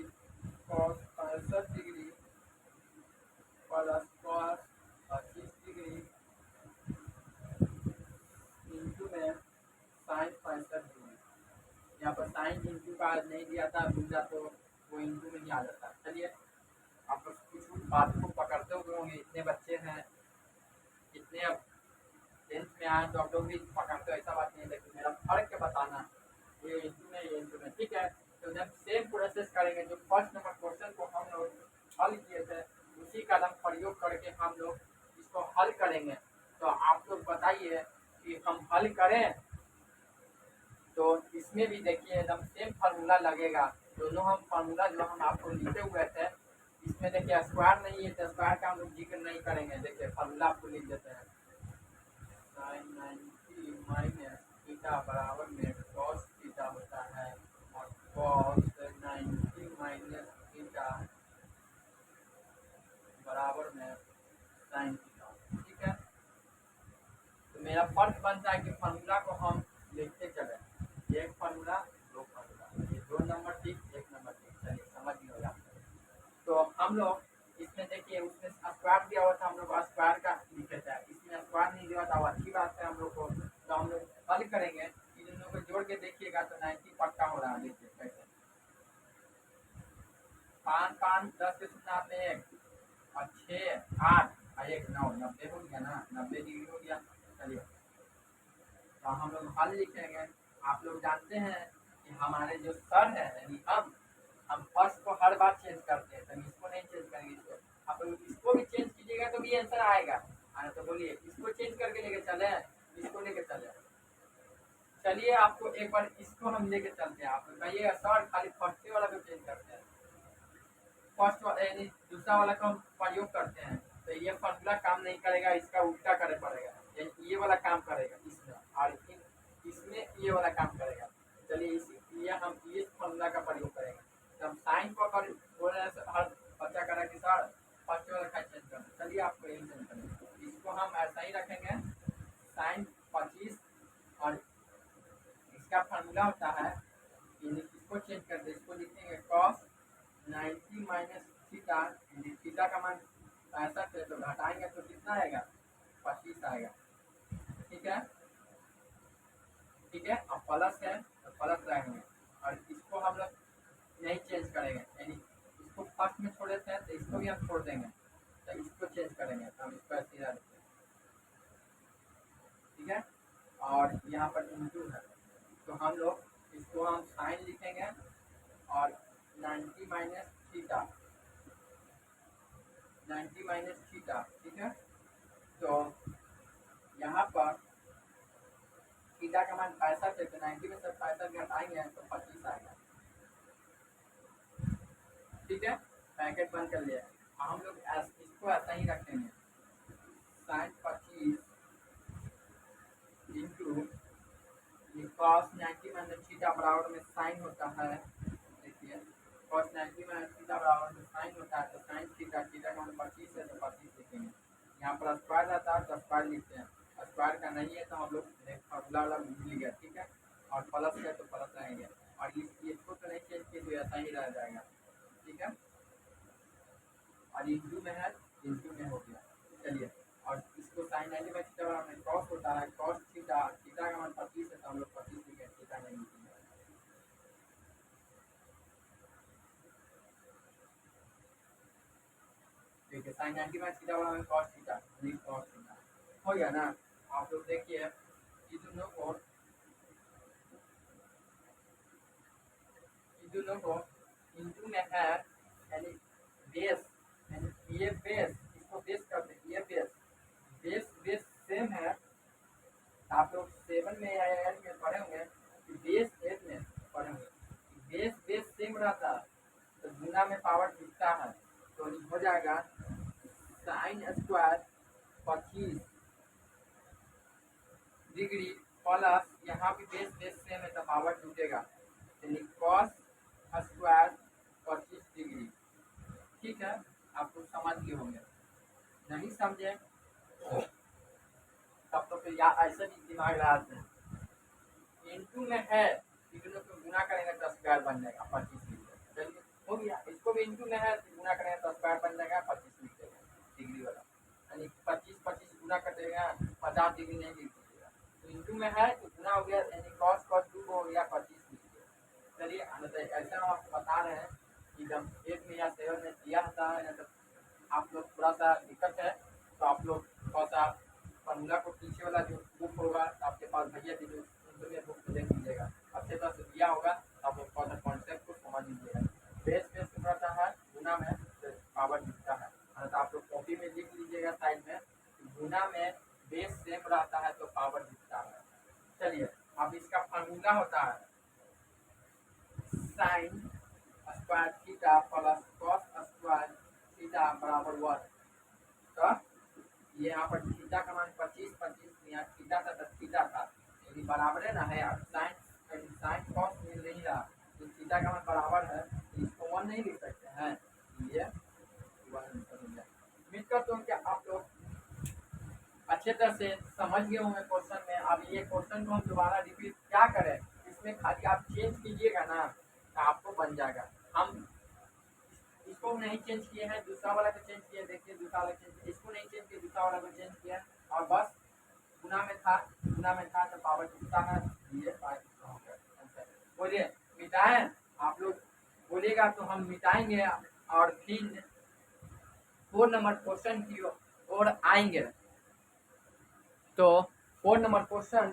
cos 65 degree plus cos 25 degree into में साइन 65 डिग्री। यहाँ पर साइन इंटू का नहीं दिया था, भूल जा तो वो इंटू में ही आ जाता। चलिए आप लोग कुछ बात को पकड़ते हुए होंगे, इतने बच्चे हैं, इतने अब 10th में आए तो आप लोग भी पकड़ते हो, ऐसा बात नहीं है, लेकिन मेरा फर्क के बताना, ये इंटू में ये इंटू में, ठीक है। तो जब सेम प्रोसेस करेंगे, जो फर्स्ट नंबर क्वेश्चन को हम लोग हल किए थे उसी का हम प्रयोग करके हम लोग इसको हल करेंगे। तो आप लोग बताइए कि हम हल करें। तो इसमें भी देखिए एकदम सेम फार्मूला लगेगा, दोनों हम फार्मूला जो हम आपको लिखे हुए थे, इसमें देखिए स्क्वायर नहीं है तो स्क्वायर का हम लोग जिक्र नहीं करेंगे। देखिए फार्मूला आपको लिख देते हैं, साइन 90 माइनस थीटा बराबर में कॉस थीटा होता है और कॉस 90 माइनस थीटा बराबर में साइन थीटा, ठीक है। तो मेरा फर्क बनता है कि फार्मूला को हम लिखते चले, एक फार्मूला दो फार्मूला, ये 2 नंबर ठीक, 1 नंबर ठीक। चलिए समझ गए होगा। तो हम लोग इसमें देखिए उसमें स्क्वायर दिया हुआ था, हम लोग स्क्वायर का लिखे थे, इसमें स्क्वायर नहीं दिया था, वो अच्छी बात है हम लोग को। तो हम लोग हल करेंगे, इन दोनों को जोड़ के देखिएगा तो 90 पक्का हो रहा है। देखिए कैसे 5 5 10 के शून्य में 1 और 6 8 और 1 9, 90 हो गया ना, 90 डिग्री हो गया। चलिए तो हम लोग हल लिखेंगे। आप लोग जानते हैं कि हमारे जो सर है यानी हम फर्स्ट को हर बार चेंज करते हैं, तो इसको नहीं चेंज करेंगे, इसको आप लोग इसको भी चेंज कीजिएगा तो भी आंसर आएगा। तो बोलिए इसको चेंज करके लेके चले, इसको लेके चले। चलिए आपको एक बार इसको हम लेके चलते हैं, आप लोग कहिएगा सर खाली फर्स्ट वाला को चेंज करते हैं, फर्स्ट वाला यानी दूसरा वाला का हम प्रयोग करते हैं तो ये फॉर्मूला काम नहीं करेगा, इसका उल्टा करे पड़ेगा, यानी ये वाला काम करेगा इसमें और इसमें ये वाला काम करेगा। चलिए इसी ये हम इस फॉर्मूला का प्रयोग करेंगे। तो हम साइन को अगर बोल रहे हैं हर बच्चा करें कि सर फर्स्ट वाला का चेंज करना, चलिए आपको यही चेंज करेंगे, इसको हम ऐसा ही रखेंगे साइन 25 और इसका फार्मूला होता है, इसको चेंज कर दे, इसको लिखेंगे कॉस 90 माइनस थीटा, थीटा का मान 65 है तो घटाएंगे तो कितना आएगा 25 आएगा, ठीक है। ठीक है अब प्लस है तो प्लस रहेंगे और इसको हम लोग नहीं चेंज करेंगे, यानी इसको फर्स्ट में छोड़े थे तो इसको भी हम छोड़ देंगे, तो इसको चेंज करेंगे तो हम इसको ऐसे रखते हैं, ठीक है। और यहाँ पर इंटू है तो हम लोग इसको हम साइन लिखेंगे और 90 माइनस थीटा, 90 माइनस थीटा, ठीक है। तो यहाँ पर थीटा का मान 65 है तो 90 में से 65 घटाएंगे तो 25 आएगा, ठीक है। पैकेट बंद कर लिया। हम लोग इसको ऐसा ही रखेंगे sine 25 into cos 90 minus theta बराबर में साइन होता है, देखिए कॉस 90 माइनस थीटा बराबर में साइन होता है तो साइन थीटा, थीटा का मान 25 है तो 25 लिखेंगे। यहाँ पर स्क्वायर रहता है तो स्क्वायर लिखते हैं, स्क्वायर का नहीं है तो हम लोग फॉर्मूला वाला भूल गया, ठीक है। और प्लस है तो प्लस रहेंगे और इसको तो नहीं चेंज किए तो ऐसा ही रह जाएगा, ठीक है। और इंटू में है, इंटू में हो गया। चलिए और इसको साइन 90 में थीटा बराबर में कॉस होता है, कॉस थीटा, थीटा का मान 25 है तो हम लोग 25 लिखे, थीटा नहीं लिखेंगे, साइन 90 माइनस थीटा बराबर में कॉस थीटा, नहीं कॉस थीटा हो गया ना। आप लोग देखिए दोनों को इंटू में है यानी बेस, यानी ये बेस इसको बेस कर दे, ये बेस बेस बेस सेम है। आप लोग 7 में या 8 में पढ़े होंगे कि बेस 8 में पढ़े होंगे बेस बेस सेम रहता है तो गुना में पावर दिखता है, तो हो जाएगा साइन स्क्वायर 25 डिग्री प्लस यहाँ भी बेस बेस सेम है तो पावर जुटेगा, यानी कॉस स्क्वायर 25 डिग्री। ठीक है, आप लोग समझ गए होंगे, नहीं समझे तब तो फिर यार ऐसे भी दिमाग लगाते हैं। इंटू में है इतने को गुना करेंगे तो स्क्वायर बन जाएगा 25 डिग्री। चलिए हो गया, इसको भी इंटू में है तो गुना करेंगे तो स्क्वायर बन जाएगा 25 डिग्री वाला, यानी 25 25 गुना कर देगा 50 डिग्री नहीं लिख दीजिएगा, तो इंटू में है तो गुना हो गया, यानी कॉस कॉस 2 हो गया 25 डिग्री। चलिए ऐसा हम आपको बता रहे हैं कि जब 8 में या 7 में दिया होता है तो आप लोग थोड़ा सा दिक्कत है तो आप लोग थोड़ा सा फॉर्मूला को पीछे वाला जो बुक होगा आपके पास भैया जी जो बुक को देख लीजिएगा, अच्छे तरह से दिया होगा तो आप लोग थोड़ा सा कॉन्सेप्ट को समझ लीजिएगा। बेस बेस रहता है गुना में तो पावर दिखता है, तो आप लोग कॉपी में लिख लीजिएगा साइड में गुना में बेस सेम रहता है तो पावर दिखता है। चलिए अब इसका फॉर्मूला होता है sign square theta plus cos square theta बराबर 1। तो ये यहाँ पर थीटा का मान 25 25 यहाँ थीटा था तो थीटा था, यदि बराबर है ना है साइन साइन कॉस मिल नहीं रहा तो थीटा का मान बराबर है तो इसको 1 नहीं लिख सकते हैं, ये 1 उम्मीद करता हूँ कि आप लोग अच्छे तरह से समझ गए होंगे क्वेश्चन में। अब ये क्वेश्चन को हम दोबारा रिपीट क्या करें, इसमें खाली आप चेंज कीजिएगा ना तो आपको बन जाएगा। हम इसको नहीं चेंज किए हैं, दूसरा वाला को चेंज किए, देखिए दूसरा वाला चेंज, इसको नहीं चेंज किया दूसरा वाला को चेंज किया और बस गुना में था तो पावर कितना है ये बोलिए मिटाएं। आप लोग बोलिएगा तो हम मिटाएंगे और फिर 4 नंबर क्वेश्चन की ओर आएंगे। तो 4 नंबर क्वेश्चन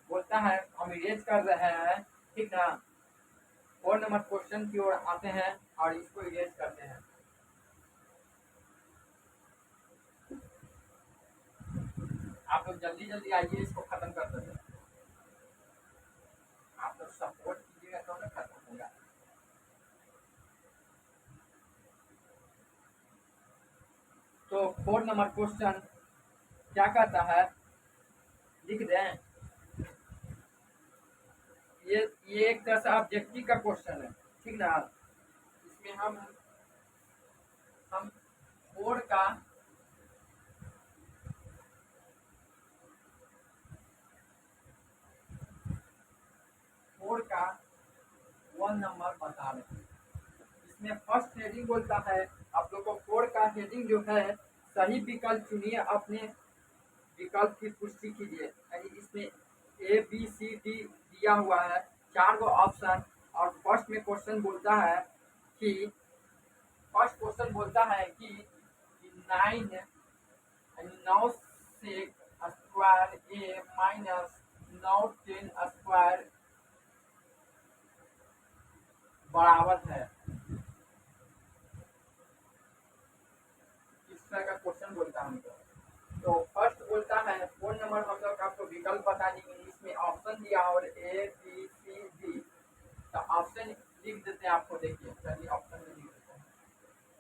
बोलता है हम इरेज कर रहे हैं, ठीक ना। 4 नंबर क्वेश्चन की ओर आते हैं और इसको इरेज करते हैं। आप लोग जल्दी जल्दी आइए, इसको खत्म कर देते हैं। आप लोग सपोर्ट कीजिएगा तो ना खत्म होगा। तो 4 नंबर क्वेश्चन क्या कहता है लिख दें। ये एक तरह से ऑब्जेक्टिव का क्वेश्चन है, ठीक ना। इसमें हम 4 का का 1 नंबर बता रहे हैं। इसमें फर्स्ट हेडिंग बोलता है आप लोग को 4 का हेडिंग जो है सही विकल्प चुनिए, अपने विकल्प की पुष्टि कीजिए। यानी इसमें ABCD दिया हुआ है 4 गो ऑप्शन और फर्स्ट में क्वेश्चन बोलता है कि फर्स्ट क्वेश्चन बोलता है कि 9 से स्क्वायर A माइनस 9 10 स्क्वायर बराबर है। इस तरह का क्वेश्चन बोलता है हमको। तो फर्स्ट बोलता है 4 नंबर हम लोग आपको विकल्प बता देंगे, इसमें ऑप्शन दिया और ABCD तो ऑप्शन लिख देते हैं। आपको देखिए चलिए ऑप्शन में लिख देते हैं।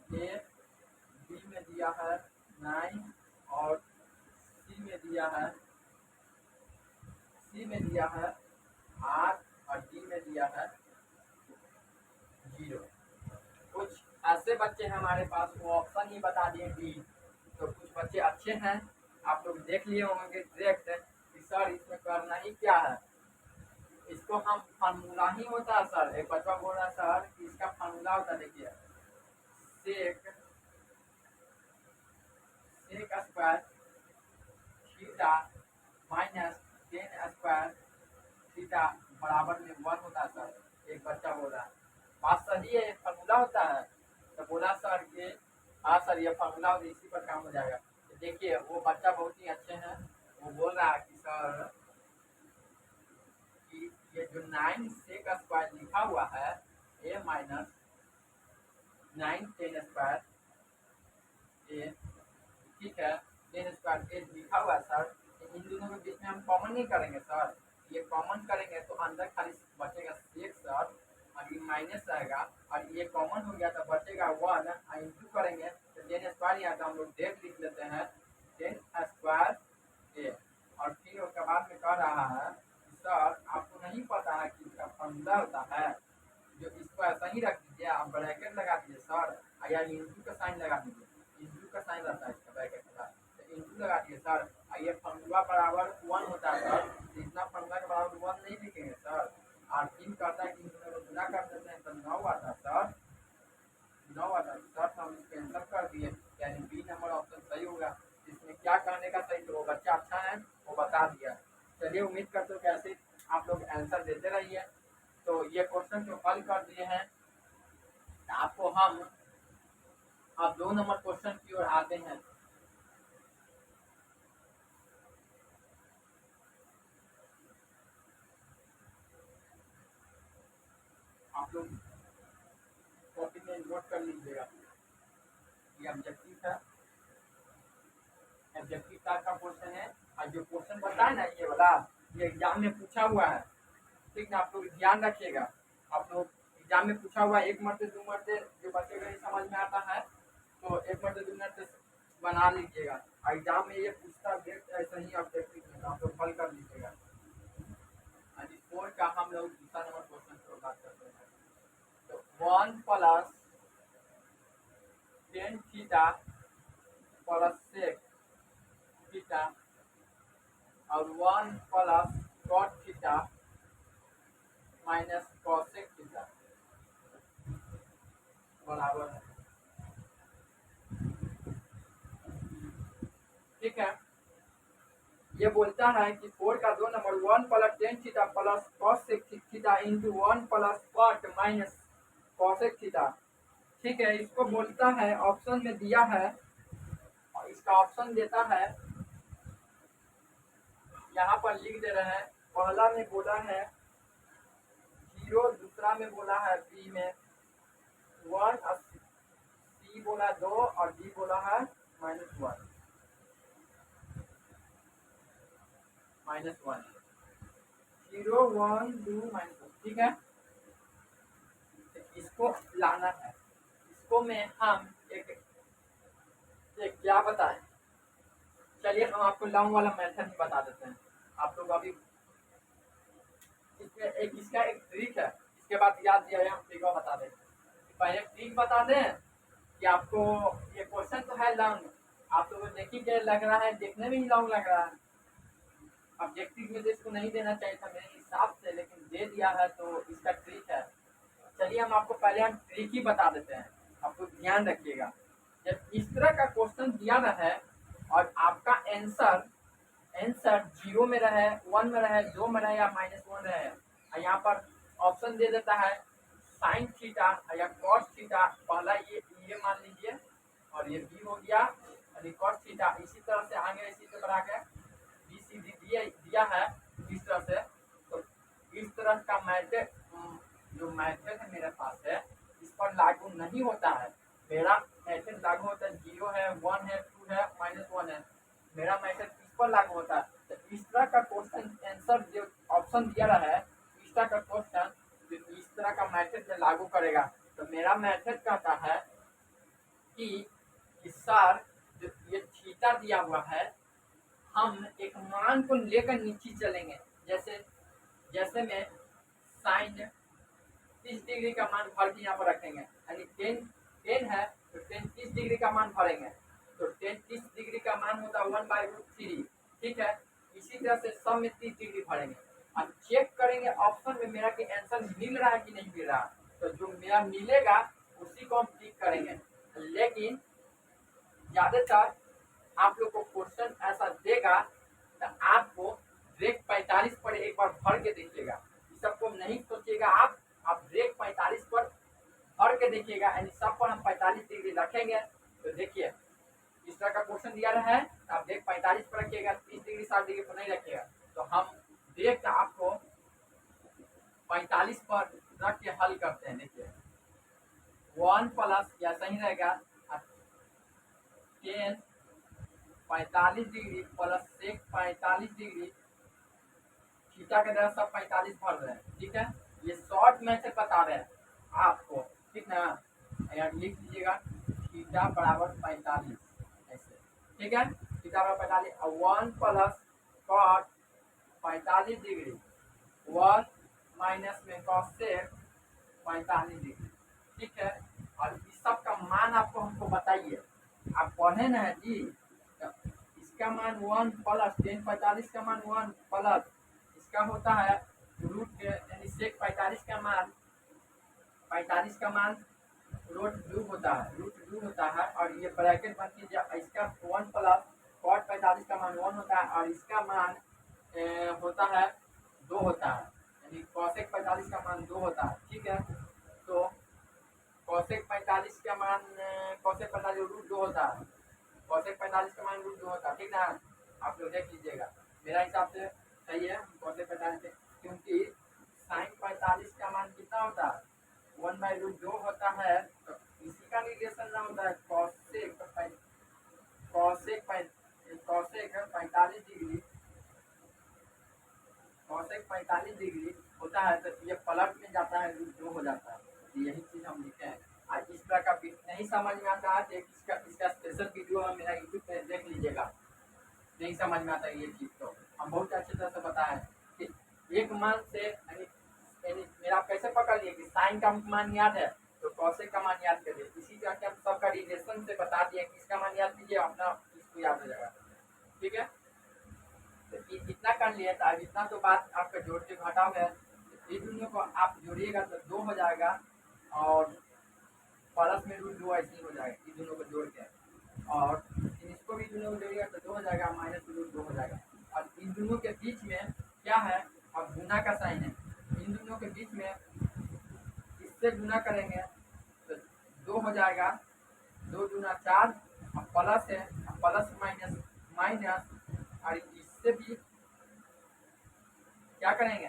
A B में दिया है 9 और C में दिया है 8 और D में दिया है 0। कुछ ऐसे बच्चे हमारे पास वो ऑप्शन ही बता दिए डी, तो कुछ बच्चे अच्छे हैं आप लोग देख लिए होंगे डायरेक्ट कि सर इसमें करना ही क्या है, इसको हम फार्मूला ही होता है सर। एक बच्चा बोल रहा है सर कि इसका फार्मूला होता है, देखिए sec square theta minus 10 square theta बराबर में 1 होता है सर। एक बच्चा बोल रहा है बात सही है, फार्मूला होता है। तो बोला सर ये हाँ सर, ये फॉर्मूला और इसी पर काम हो जाएगा। तो देखिए वो बच्चा बहुत ही अच्छे हैं, वो बोल रहा है कि सर कि ये जो 9 सेक स्क्वायर लिखा हुआ है ए माइनस 9 10 स्क्वायर ए, ठीक है, 10 स्क्वायर ए लिखा हुआ है सर। इन दोनों के बीच में हम कॉमन नहीं करेंगे सर, ये कॉमन करेंगे तो अंदर खाली बचेगा सेक सर, और ये माइनस रहेगा, और ये कॉमन हो गया तो बचेगा 1, इंटू करेंगे तो 10 स्क्वायर यहाँ तो हम लोग 10 लिख लेते हैं, 10 स्क्वायर ए। और फिर उसके बाद में कह रहा है कि सर आपको नहीं पता है कि इसका फॉर्मूला होता है, जो इसको ऐसा ही रख दीजिए, आप ब्रैकेट लगा दीजिए सर, या इंटू का साइन लगा दीजिए, इंटू का साइन रहता है इसका ब्रैकेट का, तो इंटू लगा दिए सर, ये फॉर्मूला बराबर 1 होता है सर, तो इतना फॉर्मूला के बराबर 1 नहीं लिखेंगे सर, और फिर कहता है कि इसमें गुना कर देते हैं तो 9 आता है सर, 9 आता है सर, तो हम इसको आंसर कर दिए, यानी बी नंबर ऑप्शन सही होगा। इसमें क्या कहने का सही, तो वो बच्चा अच्छा है वो बता दिया। चलिए उम्मीद करते हो कि ऐसे आप लोग आंसर देते रहिए। तो ये क्वेश्चन जो हल कर दिए हैं, आपको हम अब 2 नंबर क्वेश्चन की ओर आते हैं। आप लोग कॉपी में नोट कर लीजिएगा, ये ऑब्जेक्टिव है, ऑब्जेक्टिव टाइप का क्वेश्चन है, और जो क्वेश्चन बताए ना ये वाला, ये एग्जाम में पूछा हुआ है, ठीक ना, आप लोग ध्यान रखिएगा। आप लोग एग्जाम में पूछा हुआ 1 मरते 2 मरते जो बच्चे को नहीं समझ में आता है तो 1 मरते 2 मरते बना लीजिएगा, और एग्जाम में ये पूछता है ऐसा ही ऑब्जेक्टिव में, आप लोग हल कर लीजिएगा। और इस कोड का हम लोग दूसरा नंबर क्वेश्चन पर बात करते हैं। तो 1 plus tan theta plus sec theta और 1 plus cot theta minus cosec theta बराबर है, ठीक है। ये बोलता है कि 4 का 2 number 1 plus tan theta plus cosec theta into 1 plus cot minus cosec theta, ठीक है। इसको बोलता है, ऑप्शन में दिया है, और इसका ऑप्शन देता है, यहाँ पर लिख दे रहे हैं। पहला में बोला है 0, दूसरा में बोला है बी में 1, सी बोला 2 और डी बोला है -1, -1, 0 1 2 -1, ठीक है। इसको लाना है, इसको में हम एक क्या बताएं, चलिए हम आपको लॉन्ग वाला मेथड ही बता देते हैं। आप लोग अभी इसमें एक इसका एक ट्रिक है, इसके बाद याद दिया हम ट्रिक बता दें। पहले ट्रिक बता दें कि आपको ये क्वेश्चन तो है लॉन्ग, आप लोगों को देखिए लग रहा है, देखने में ही लॉन्ग लग रहा है, ऑब्जेक्टिव में तो इसको नहीं देना चाहिए था मेरे हिसाब से, लेकिन दे दिया है तो इसका ट्रिक है। चलिए हम आपको पहले हम ट्रिक ही बता देते हैं, आपको ध्यान रखिएगा। जब इस तरह का क्वेश्चन दिया रहे और आपका आंसर 0 में रहे, 1 में रहे, 2 में रहे या -1 रहे, और यहाँ पर ऑप्शन दे देता है साइन थीटा या कॉस थीटा, पहला ये मान लीजिए, और ये बी हो गया, और ये कॉस थीटा, इसी तरह से आगे इसी से बढ़ा के बी सी डी दिया है इस तरह से। तो इस तरह का मैथड जो मैथड है मेरे पास है, इस पर लागू नहीं होता है। मेरा मैथड लागू होता है 0 है, 1 है, 2 है, -1 है, मेरा मैथड इस पर लागू होता है। तो इस तरह का क्वेश्चन आंसर जो ऑप्शन दिया रहा है, इस तरह का क्वेश्चन जो इस तरह का मैथड में लागू करेगा, तो मेरा मैथड कहता है कि सर जो ये थीटा दिया हुआ है, हम एक मान को लेकर नीचे चलेंगे, जैसे जैसे में साइन 30 डिग्री का मान भर के यहाँ पर रखेंगे, यानी 10 है तो 30 डिग्री का मान भरेंगे, तो 30 डिग्री का मान होता है 1/√3, ठीक है। इसी तरह से सब में 30 डिग्री भरेंगे, अब चेक करेंगे ऑप्शन में मेरा कि आंसर मिल रहा है कि नहीं मिल रहा, तो जो मेरा मिलेगा उसी को हम टिक करेंगे। लेकिन ज्यादातर आप लोग को क्वेश्चन ऐसा देगा तो आपको ब्रेक 45 पर एक बार भर के देखिएगा, इस सबको नहीं सोचिएगा आप ब्रेक 45 पर भर के देखिएगा, यानी सब पर हम 45 डिग्री रखेंगे, तो तो देखिए इस तरह का क्वेश्चन दिया रहा है, आप देख 45 पर रखिएगा, 30 डिग्री 60 डिग्री पर नहीं रखिएगा। तो हम देख आपको 45 पर रख के हल करते हैं। देखिए 1 प्लस या सही रहेगा 10 45 degree plus sec 45 degree, theta के तरफ सब 45 भर रहे हैं, ठीक है। ये शॉर्ट मेथड बता रहे हैं आपको, ठीक ना। यार लिख लीजिएगा थीटा बराबर 45 ऐसे, ठीक है। थीटा बराबर 45 और 1 प्लस कॉट 45 डिग्री 1 माइनस में कॉस से 45 डिग्री, ठीक है। और इस सब का मान आपको हमको बताइए, आप पढ़े ना है जी। तो इसका मान 1 प्लस 10 45 का मान 1 प्लस इसका होता है रूट यानी सेक 45 का मान 45 का मान रूट 2 होता है, रूट 2 होता है। और ये ब्रैकेट बन के इसका 1 प्लस कॉट 45 का मान 1 होता है और इसका मान होता है 2 होता है, यानी कॉसेक 45 का मान 2 होता है, ठीक है। तो कॉसेक 45 का मान कॉसेक 45 रूट 2 होता है, कॉसेक 45 का मान रूट 2 होता है, ठीक ना। आप लोग देख लीजिएगा, मेरा हिसाब से सही है कॉसेक 45, क्योंकि साइन 45 का मान कितना होता है 1/√2 होता है। तो इसी का रिलेशन ना होता है कॉसेक 45 डिग्री, कॉसेक 45 डिग्री होता है, तो ये पलट में जाता है रूट 2 हो जाता है। तो यही चीज हम लिखे हैं। आज इस तरह का नहीं समझ में आता है तो इसका स्पेशल वीडियो है मेरा यूट्यूब पे, देख लीजिएगा। नहीं समझ में आता है ये चीज तो हम बहुत अच्छी तरह से बताए कि एक मान से यानी मेरा आप कैसे पकड़ लिए कि साइन का मान याद है तो कॉसेक का मान याद करिए। इसी तरह के हम सबका रिलेशन से बता दिए कि इसका मान याद कीजिए, अपना इसको याद हो जाएगा, ठीक है। तो इतना कर लिए, तो अब इतना तो बात आपका जोड़ के घटाव है। ये दोनों को आप जोड़िएगा तो 2 हो जाएगा और प्लस में रूट 2 ऐसे ही हो जाएगा, इन दोनों को जोड़ के। और इसको भी दोनों को जोड़िएगा तो 2 हो जाएगा, माइनस रूट 2 हो जाएगा। और इन दोनों के बीच में क्या है, अब गुना का साइन है, इन दोनों के बीच में इससे गुना करेंगे तो 2 हो जाएगा, 2 दूना 4 और प्लस है, प्लस माइनस माइनस। और इससे भी क्या करेंगे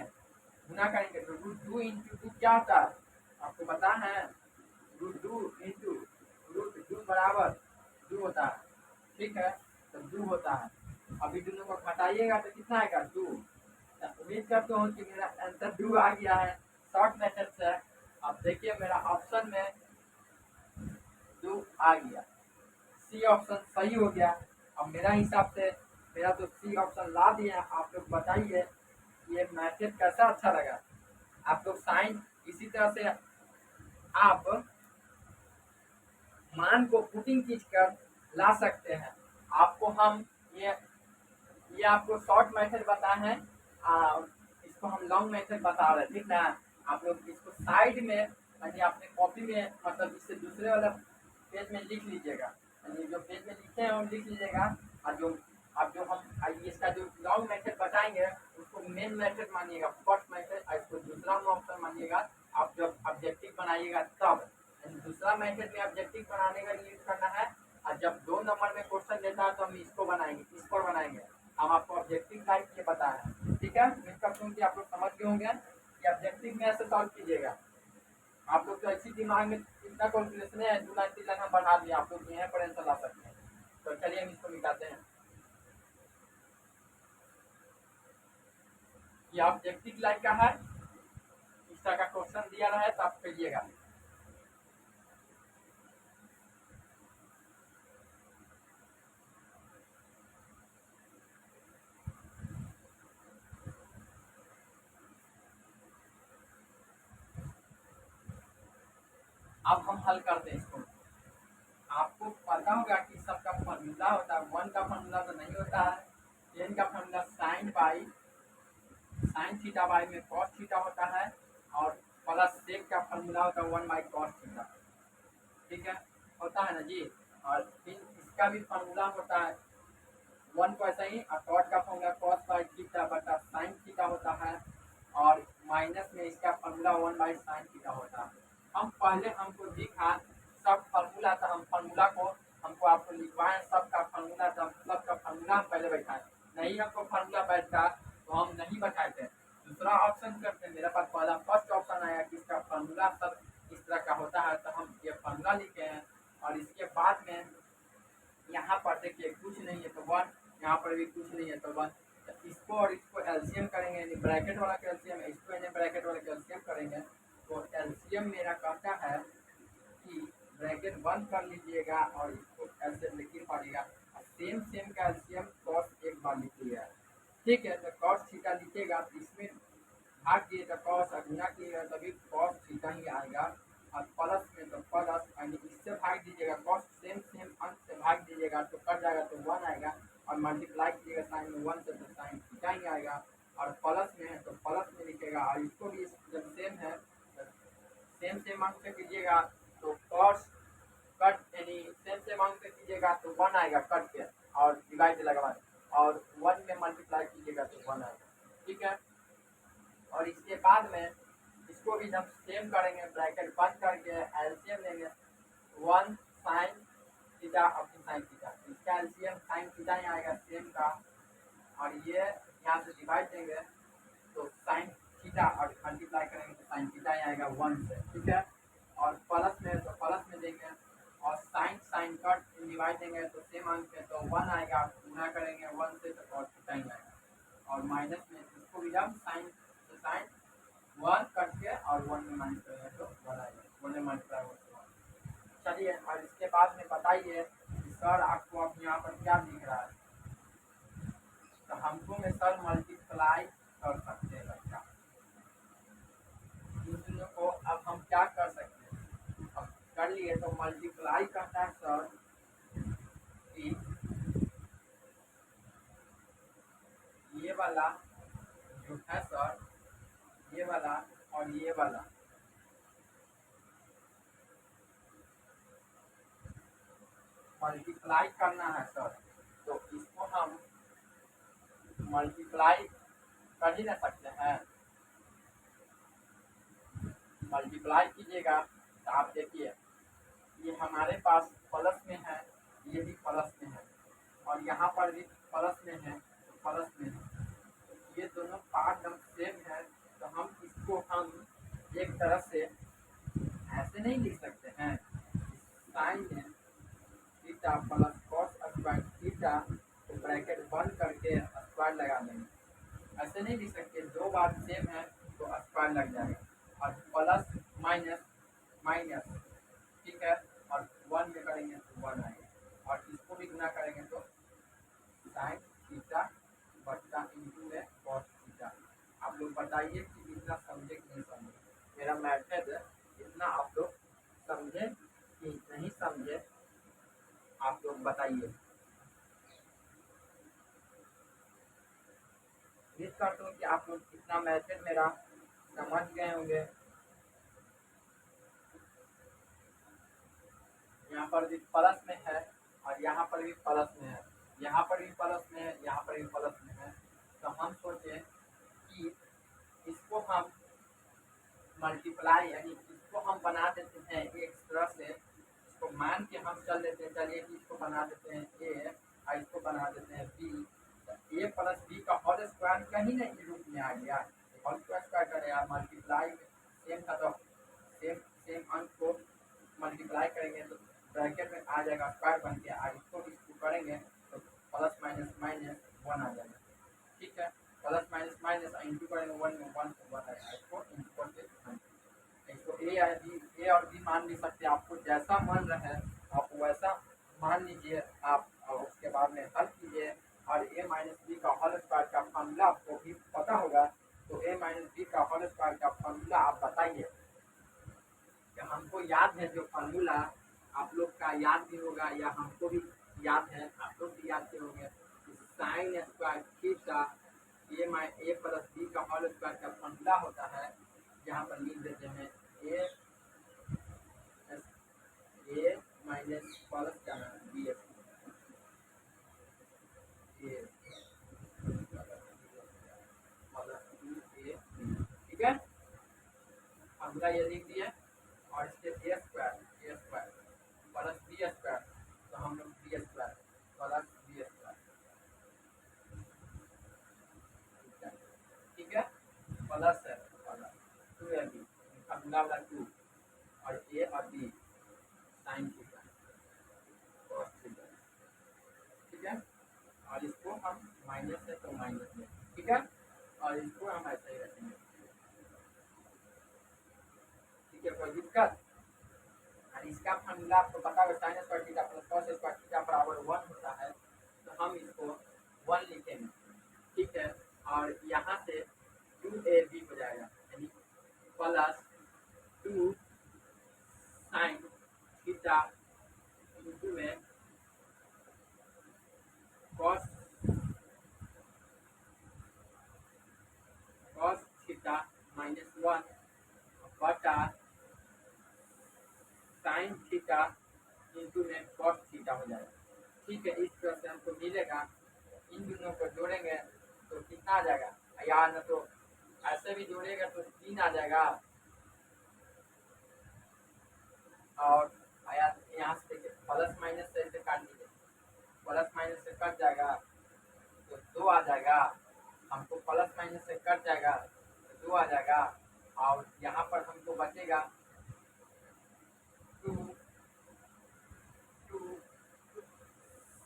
गुना करेंगे तो रूट 2 इंटू 2 क्या होता है आपको पता है, रूट 2 इंटू रूट 2 बराबर 2 होता है, ठीक है। तो 2 होता है। अभी दोनों को घटाइएगा तो कितना आएगा 2। उम्मीद करता हूँ कि मेरा आंसर 2 आ गया है शॉर्ट मेथड से। अब देखिए मेरा ऑप्शन में 2 आ गया, सी ऑप्शन सही हो गया। अब मेरा हिसाब से मेरा तो सी ऑप्शन ला दिया। आप लोग बताइए ये मैथड कैसा अच्छा लगा। आप लोग साइन इसी तरह से आप मान को पुटिंग कीज कर ला सकते हैं। आपको हम ये आपको शॉर्ट मेथड बताए हैं, इसको हम लॉन्ग मेथड बता रहे हैं, ठीक ना। आप लोग इसको साइड में यानी अपने कॉपी में मतलब इससे दूसरे वाला पेज में लिख लीजिएगा, यानी जो पेज में लिखे हैं वो लिख लीजिएगा। और जो अब जो हम इसका जो लॉन्ग मेथड बताएंगे उसको मेन मेथड मानिएगा, फर्स्ट मेथड, और इसको दूसरा ऑप्शन मानिएगा। आप जब ऑब्जेक्टिव बनाइएगा तब दूसरा मेथड में ऑब्जेक्टिव बनाने का यूज करना है। और जब 2 नंबर में क्वेश्चन देता है तो हम इसको बनाएंगे, इस पर बनाएंगे। हम आपको ऑब्जेक्टिव टाइप ये बताया, ठीक है। उम्मीद करता हूँ कि आप लोग समझ गए होंगे कि ऑब्जेक्टिव में ऐसे सॉल्व कीजिएगा। आप लोग तो ऐसी दिमाग में इतना कॉन्फिडेंस है, 2 लाइन 3 लाइन हम बढ़ा दिए, आप लोग यहाँ पर आंसर ला सकते हैं। तो चलिए हम इसको मिटाते हैं। ये ऑब्जेक्टिव लाइक का है, इस तरह का क्वेश्चन दिया रहा है तो आप करिएगा। अब हम हल करते हैं इसको। आपको पता होगा कि सबका फॉर्मूला होता है, 1 का फॉर्मूला तो नहीं होता है, 10 का फॉर्मूला साइन थीटा बाई में कॉस थीटा होता है, और प्लस सेक का फॉर्मूला होता है 1 बाई कॉस थीटा, ठीक है, होता है ना जी। और फिर इसका भी फॉर्मूला होता है 1 को ऐसा ही, और कॉट का फॉर्मूला कॉस बाई थीटा बटा साइन थीटा होता है, और माइनस में इसका फॉर्मूला 1 बाई साइन थीटा होता है। हम पहले हमको दिखा सब फॉर्मूला था, हम फॉर्मूला को हमको आपको लिखवाएं सबका फार्मूला, सबका फार्मूला हम पहले बैठाएं। नहीं हमको फार्मूला बैठता तो हम नहीं बैठाए थे। दूसरा ऑप्शन करते हैं, मेरे पास पहला फर्स्ट ऑप्शन आया कि इसका फार्मूला सब इस तरह का होता है, तो हम ये फार्मूला लिखे हैं। और इसके बाद में यहाँ पर देखिए कुछ नहीं है तो वन, यहाँ पर भी कुछ नहीं है तो वन। तो इसको और इसको एलसीएम करेंगे, यानी ब्रैकेट वाला कैल्शियम है, इसको यानी ब्रैकेट वाला कैल्शियम करेंगे। तो एलसीएम मेरा कहता है कि ब्रैकेट बंद कर लीजिएगा और इसको एलसीएम लिख पड़ेगा। सेम सेम का एलसीएम कॉस एक बार लिख लिया है, ठीक है। तो कॉस थीटा लिखेगा तो इसमें भाग दिए तो कॉस, गुना किएगा तभी कॉस थीटा ही आएगा। और प्लस में तो प्लस, यानी इससे भाग दीजिएगा, कॉस सेम सेम अंक से भाग दीजिएगा तो कट जाएगा तो वन आएगा। और मल्टीप्लाई कीजिएगा साइन में वन से तो साइन थीटा ही आएगा। और प्लस में है तो प्लस में लिखेगा, और इसको भी जब सेम है सेम सेम अंक से कीजिएगा तो कॉस कट, यानी सेम सेम अंक से कीजिएगा तो वन आएगा कट के, और डिवाइड लगवा और वन में मल्टीप्लाई कीजिएगा तो वन आएगा, ठीक है। और इसके बाद में इसको भी हम सेम करेंगे, ब्रैकेट बंद करके एलसीएम लेंगे, वन साइन थीटा अपनी साइन थीटा, इसका एलसीएम साइन थीटा ही आएगा सेम का। और ये यहाँ से डिवाइड देंगे तो साइन थीटा और मल्टीप्लाई करेंगे तो साइन थीटा ही आएगा वन से, ठीक है। और प्लस में तो प्लस में देंगे, और साइन साइन कट डिवाइड देंगे तो सेम अंक है तो वन आएगा, गुना करेंगे वन से तो कॉस थीटा ही आएगा। और माइनस में इसको भी हम साइन से साइन वन कट के और वन में माइनस करेंगे तो वन आएगा, वन में मल्टीप्लाई हो तो वन। चलिए, और इसके बाद में बताइए सर आपको अब यहाँ पर क्या दिख रहा है। तो हमको में सर मल्टीप्लाई कर सकते हैं बच्चा, इन दोनों को अब हम क्या कर सकते हैं, अब कर लिए तो मल्टीप्लाई करता है सर कि ये वाला जो है सर, ये वाला और ये वाला मल्टीप्लाई करना है सर। तो इसको हम मल्टीप्लाई कर ही ना सकते हैं, मल्टीप्लाई कीजिएगा तो आप देखिए ये हमारे पास प्लस में है, ये भी प्लस में है, और यहाँ पर भी प्लस में है तो प्लस में है, तो ये दोनों पार्ट हम सेम है। तो हम इसको हम एक तरह से ऐसे नहीं लिख सकते हैं, sine theta plus cos square theta, तो ब्रैकेट बंद करके स्क्वायर लगा देंगे, ऐसे नहीं लिख सकते, दो बार सेम है तो स्क्वायर लग जाएगा। और प्लस माइनस माइनस, ठीक है, और वन में करेंगे तो वन आएगा, और इसको भी गुना करेंगे तो साइन थीटा बट्टा इंटू में कॉस थीटा। आप लोग बताइए कि इतना समझे कि नहीं समझे, मेरा मैथड इतना आप लोग समझे कि नहीं समझे, आप लोग बताइए। उम्मीद करता हूँ कि आप लोग इतना मैथड मेरा समझ गए होंगे। यहाँ पर भी प्लस में है और यहाँ पर भी प्लस में है, यहाँ पर भी प्लस में है, यहाँ पर भी प्लस में है। तो हम सोचे कि इसको हम मल्टीप्लाई, यानी इसको हम बना देते हैं एक तरह से, इसको मान के हम चल देते हैं, चलिए कि इसको बना देते हैं ए और इसको बना देते हैं बी। तो ए प्लस बी का होल स्क्वायर कहीं ना रूप में आ गया, होल स्क्वायर करें यार, मल्टीप्लाई सेम था तो सेम सेम अंक को मल्टीप्लाई करेंगे तो ब्रैकेट में आ जाएगा स्क्वायर बन के, और इसको करेंगे तो प्लस माइनस माइनस वन आ जाएगा, ठीक है। प्लस माइनस माइनस इंटू करेंगे वन में, वन से वन आएगा, इसको इंटू करके इसको ए और बी मान भी सकते हैं, आपको जैसा मन रहे आप वैसा मान लीजिए आप, और उसके बाद में हल कीजिए। और ए माइनस बी का होल स्क्वायर का फॉर्मूला आपको भी पता होगा, तो ए माइनस बी का होल स्क्वायर का फॉर्मूला आप बताइए। हमको याद है जो फॉर्मूला, आप लोग का याद भी होगा या हमको भी याद है, आप लोग भी याद होंगे, sine square theta A plus B का होल स्क्वायर का फॉर्मूला होता है। यहाँ पर लिख देते हैं ए माइनस प्लस का बी एस, ठीक है, फॉर्मूला ये लिख दिए। और इसके A square plus B square, तो हम लोग B square plus B square, ठीक है, प्लस है टू ए बी अगला वाला टू और ए और B sine theta cos theta, ठीक है, और इसको हम माइनस है तो माइनस में, ठीक है, और इसको हम ऐसे ही रखेंगे, ठीक है, कोई दिक्कत। और इसका फॉर्मूला आपको पता है sign square theta plus cos square theta बराबर 1 होता है, तो हम इसको 1 लिखेंगे, ठीक है, और यहाँ से 2ab हो जाएगा यानी प्लस 2 साइन थीटा इंटू में कॉस कॉस थीटा माइनस 1 बटा साइन थीटा इंटू में कॉस थीटा हो जाएगा, ठीक है। इस तरह से हमको मिलेगा, इन दोनों को जोड़ेंगे तो कितना आ जाएगा यार, न तो ऐसे भी जोड़ेगा तो 3 आ जाएगा, और यार यहाँ से देखिए प्लस माइनस से ऐसे काट दीजिए, प्लस माइनस से कट जाएगा तो 2 आ जाएगा, हमको प्लस माइनस से कट जाएगा तो 2 आ जाएगा, और यहाँ पर हमको बचेगा 2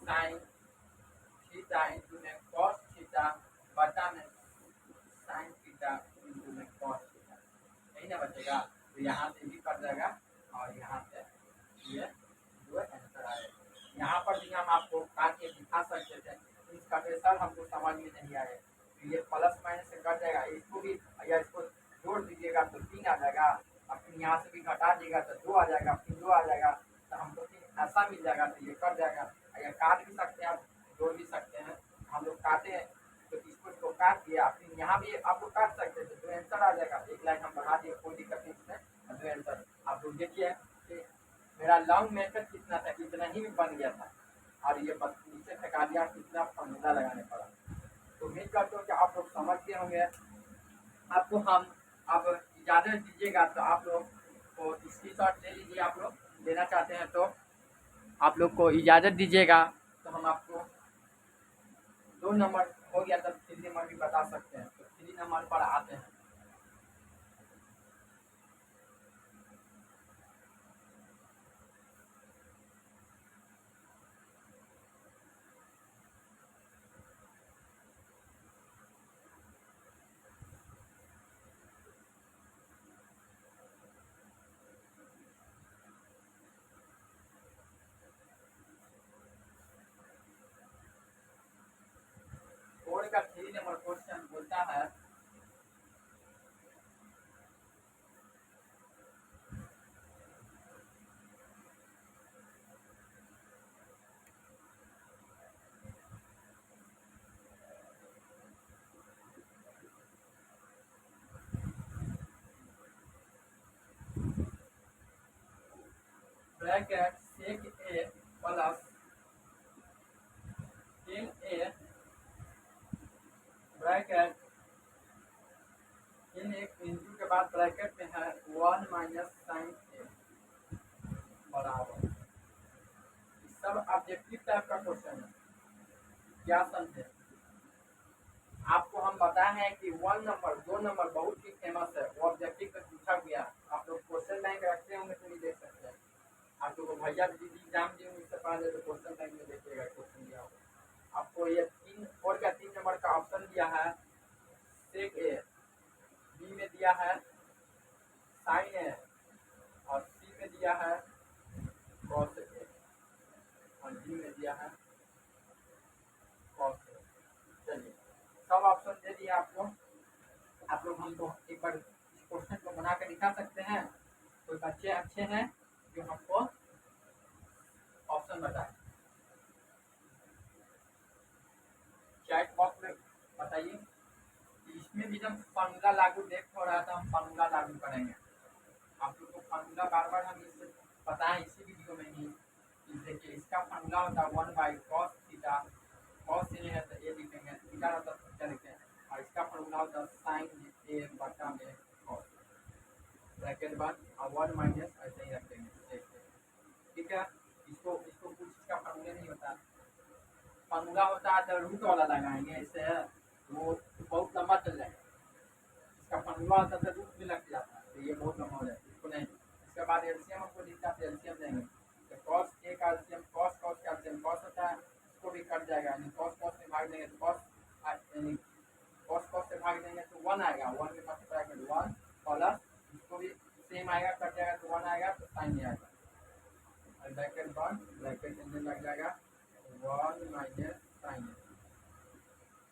साइन थीटा इंटू में कॉस थीटा बटा में साइन थीटा इंटू में कॉस थीटा, यही ना बचेगा, तो यहाँ से भी कट जाएगा और यहाँ से ये जो आंसर आएगा। यहाँ पर भी हम आपको काट के दिखा सकते थे, इसका सर हमको समझ में नहीं आया, तो ये प्लस माइनस से कट जाएगा, इसको भी या इसको जोड़ दीजिएगा तो 3 आ जाएगा, और फिर यहाँ से भी घटा दीजिएगा तो 2 आ जाएगा, फिर 2 आ जाएगा, तो हमको फिर ऐसा मिल जाएगा, तो ये कट जाएगा, या काट भी सकते हैं आप, जोड़ भी सकते हैं, हम लोग काटे हैं तो इसको काट दिया, फिर यहाँ भी आपको काट सकते हैं, तो आंसर आ जाएगा, एक लाइन हम बढ़ा दिए, कोई दिक्कत नहीं इसमें, जो आंसर आप लोग देखिए मेरा लॉन्ग मेथड कितना था, इतना ही बन गया था, और ये बस नीचे थका दिया, कितना फॉर्मूला लगाने पड़ा। तो उम्मीद करता हूँ कि आप लोग समझ गए होंगे। आपको हम अब इजाज़त दीजिएगा तो आप लोग को स्क्रीनशॉट ले लीजिए, आप लोग लेना चाहते हैं तो आप लोग को इजाज़त दीजिएगा, तो हम आपको 2 नंबर हो गया तब 3 नंबर भी बता सकते हैं, तो 3 नंबर पर आते हैं। कोड का 3 नंबर क्वेश्चन बोलता है bracket sec A plus tan A bracket इन एक इंटू के बाद ब्रैकेट में है 1 माइनस साइन ए बराबर, सब ऑब्जेक्टिव टाइप का क्वेश्चन है, क्या समझे। आपको हम बताए हैं कि 1 नंबर 2 नंबर बहुत ही फेमस है, वो ऑब्जेक्टिव में पूछा गया, आप लोग क्वेश्चन बैंक रखते होंगे तो नहीं देख सकते हैं, आप लोग भैया दीदी एग्जाम दिए उससे पहले तो क्वेश्चन बैंक में देखिएगा क्वेश्चन दिया होगा आपको, ये 3 और का 3 नंबर का ऑप्शन दिया है सेक ए, बी में दिया है साइन ए, और सी में दिया है कॉस ए, और डी में दिया है कॉस ए। चलिए सब ऑप्शन दे दिए आपको, आप लोग हमको एक बार इस क्वेश्चन को बना कर दिखा सकते हैं, कोई बच्चे अच्छे हैं जो हमको ऑप्शन बताए, चैट बॉक्स में बताइए। इसमें भी जब फार्मूला लागू देख हो रहा था, हम फार्मूला लागू करेंगे, आप लोग को फार्मूला बार बार हम इससे बताएं इसी वीडियो में ही, देखिए इसका फार्मूला होता है 1 by cos theta, cos A है तो ए लिखेंगे, थीटा होता है थीटा लिखेंगे, और इसका फार्मूला होता है साइन ए बटा में कॉस, ब्रैकेट बाद और 1 माइनस ऐसे ही रख देंगे, ठीक है। इसको इसको कुछ इसका फार्मूला नहीं होता, फार्मूला होता है तो रूट वाला लगाएंगे, इससे वो बहुत लंबा चल जाएगा। इसका फार्मूला होता है तो रूट में लग जाता है, तो ये बहुत लंबा हो जाएगा, इसको नहीं। इसके बाद एलसीएम हमको दिखता है, एलसीएम देंगे तो कॉस ए का एलसीएम कॉस कॉस का एलसीएम कॉस होता है, इसको भी कट जाएगा, यानी कॉस कॉस से भाग देंगे तो कॉस, यानी कॉस कॉस से भाग देंगे तो 1 आएगा, 1 में मल्टीप्लाई कर 1 प्लस इसको भी सेम आएगा, कट जाएगा तो 1 आएगा, तो साइन नहीं आएगा, और ब्रैकेट बंद, ब्रैकेट अंदर लग जाएगा 1 माइनस साइन,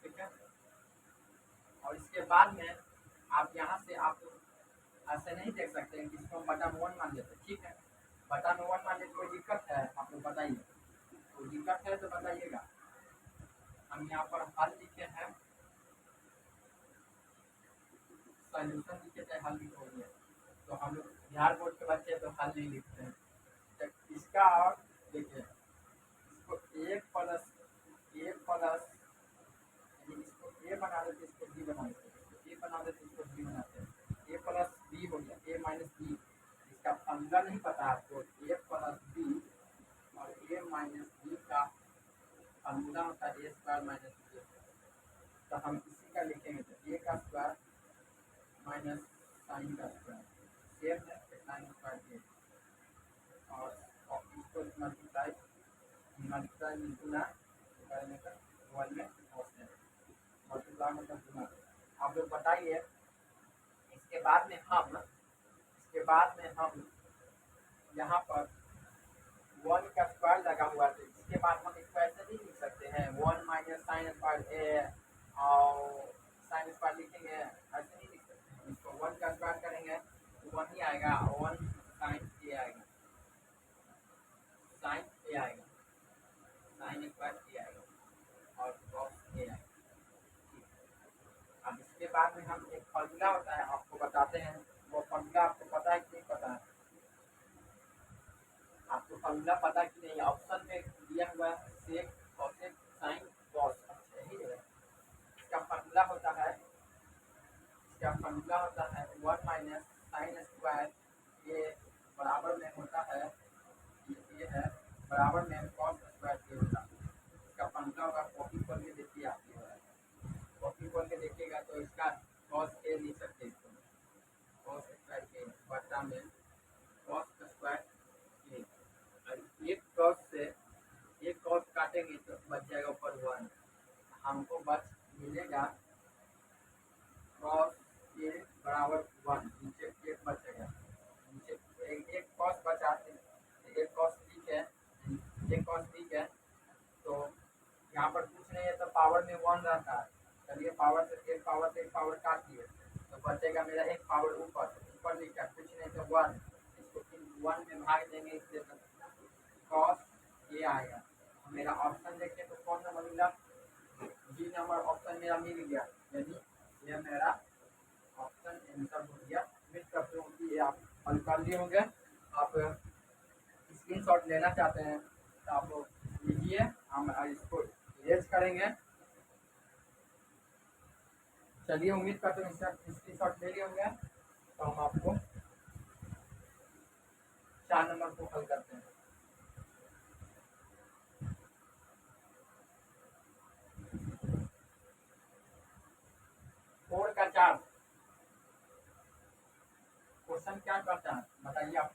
ठीक है। और इसके बाद में आप यहाँ से आप ऐसे नहीं देख सकते हैं कि इसको हम बटा में 1 मान लेते, ठीक है। बटा में 1 मान लेते, कोई दिक्कत है आप लोग बताइए, कोई दिक्कत है तो बताइएगा। हम यहाँ पर हल लिखे हैं, सॉल्यूशन लिखे थे, हल लिखे हुए, तो हम लोग बिहार बोर्ड के बच्चे तो हल नहीं लिखते हैं। तो इसका और देखिए, इसको ए प्लस इसको ए बना देते, इसको बी बना देते, इसको ए बना देते, इसको बी बनाते हैं, ए प्लस बी हो गया, ए माइनस बी। इसका फॉर्मूला नहीं पता आपको, ए प्लस बी और ए माइनस बी का फॉर्मूला होता है ए स्क्वायर माइनस बी, तो हम इसी का लिखेंगे, तो ए का स्क्वायर माइनस साइन का स्क्वायर सेम है साइन स्क्वायर ए, और इसको मल्टीप्लाई गुना करने का 1 में पहुँचने मल्टीप्लाई मतलब गुना। आप लोग बताइए, इसके बाद में हम यहाँ पर 1 का स्क्वायर लगा हुआ है, इसके बाद हम इसको ऐसे नहीं लिख सकते हैं 1 माइनस साइन स्क्वायर ए और साइन स्क्वायर लिखेंगे, ऐसे नहीं लिख सकते हैं। इसको 1 का स्क्वायर करेंगे तो 1 ही आएगा, 1 साइन ए आएगा, साइन ए आएगा, साइन स्क्वायर ए आएगा और कॉस ए आएगा। अब इसके बाद में हम एक फॉर्मूला होता है आपको बताते हैं, वो फॉर्मूला आपको पता है कि नहीं पता है, आपको फॉर्मूला पता कि नहीं, ऑप्शन में दिया हुआ है सेक कोसेक साइन कॉस, अच्छा यही है। इसका फॉर्मूला होता है 1 माइनस साइन स्क्वायर ये बराबर में होता है, ये है बराबर में कॉस स्क्वायर ए होता है। इसका फॉर्मूला होगा, कॉपी खोल के देखिए, आप कॉपी खोल के देखिएगा तो इसका कॉस ए लिख सकते हैं, इसको कॉस स्क्वायर ए बटा में कॉस स्क्वायर ए, एक कॉस से एक कॉस काटेंगे तो बच जाएगा ऊपर 1, हमको बच मिलेगा कॉस ए बराबर 1, नीचे एक बचेगा, नीचे एक कॉस बचाते हैं, एक कॉस ठीक है, एक कॉस ठीक है, तो यहाँ पर कुछ नहीं है तो पावर में 1 रहता है, चलिए पावर से एक पावर काट दिए तो बचेगा मेरा एक पावर ऊपर लिखा कुछ नहीं तो 1, इसको 1 में भाग देंगे, इससे कॉस ये आएगा। मेरा ऑप्शन देखिए तो कौन नंबर मिला, डी नंबर ऑप्शन मेरा मिल गया, यानी ये मेरा ऑप्शन आंसर हो गया। उम्मीद करते हूँ कि ये आप हल कर लिए होंगे। आप स्क्रीनशॉट लेना चाहते हैं तो आप लोग लीजिए, हम इसको इरेज करेंगे। चलिए उम्मीद करते हैं स्क्रीनशॉट ले लिए होंगे, तो हम आपको 4 नंबर को हल करते हैं। 4 का 4 क्वेश्चन क्या करता है बताइए आप।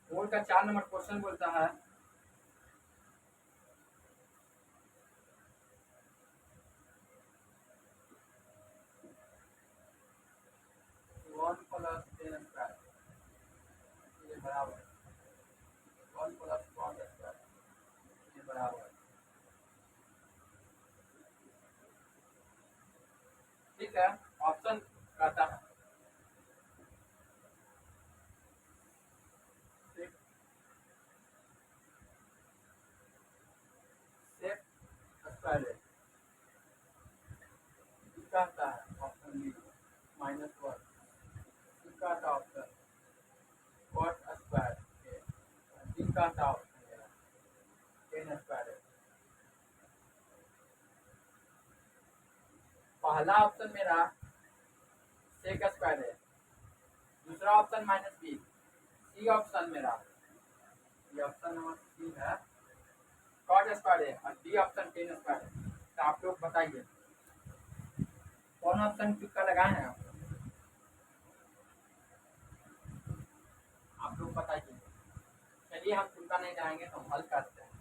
बोर्ड का 4 नंबर क्वेश्चन बोलता है वन प्लस टेन स्क्वायर ये बराबर 1 प्लस कॉस स्क्वायर ये बराबर, ठीक है। ऑप्शन कहता है सेक स्क्वायर कहता है ऑप्शन बी -1, कहता ऑप्शन कॉट स्क्वायर डी कहता ऑप्शन पहला ऑप्शन मेरा सेक स्क्वायर है, दूसरा ऑप्शन -b, सी ऑप्शन मेरा, ये ऑप्शन नंबर सी है कॉट स्क्वायर है, और डी ऑप्शन टेन स्क्वायर है। तो आप लोग बताइए कौन ऑप्शन तुक्का लगाए हैं आप लोग बताइए। चलिए हम तुक्का नहीं लगाएंगे, हम हल करते हैं।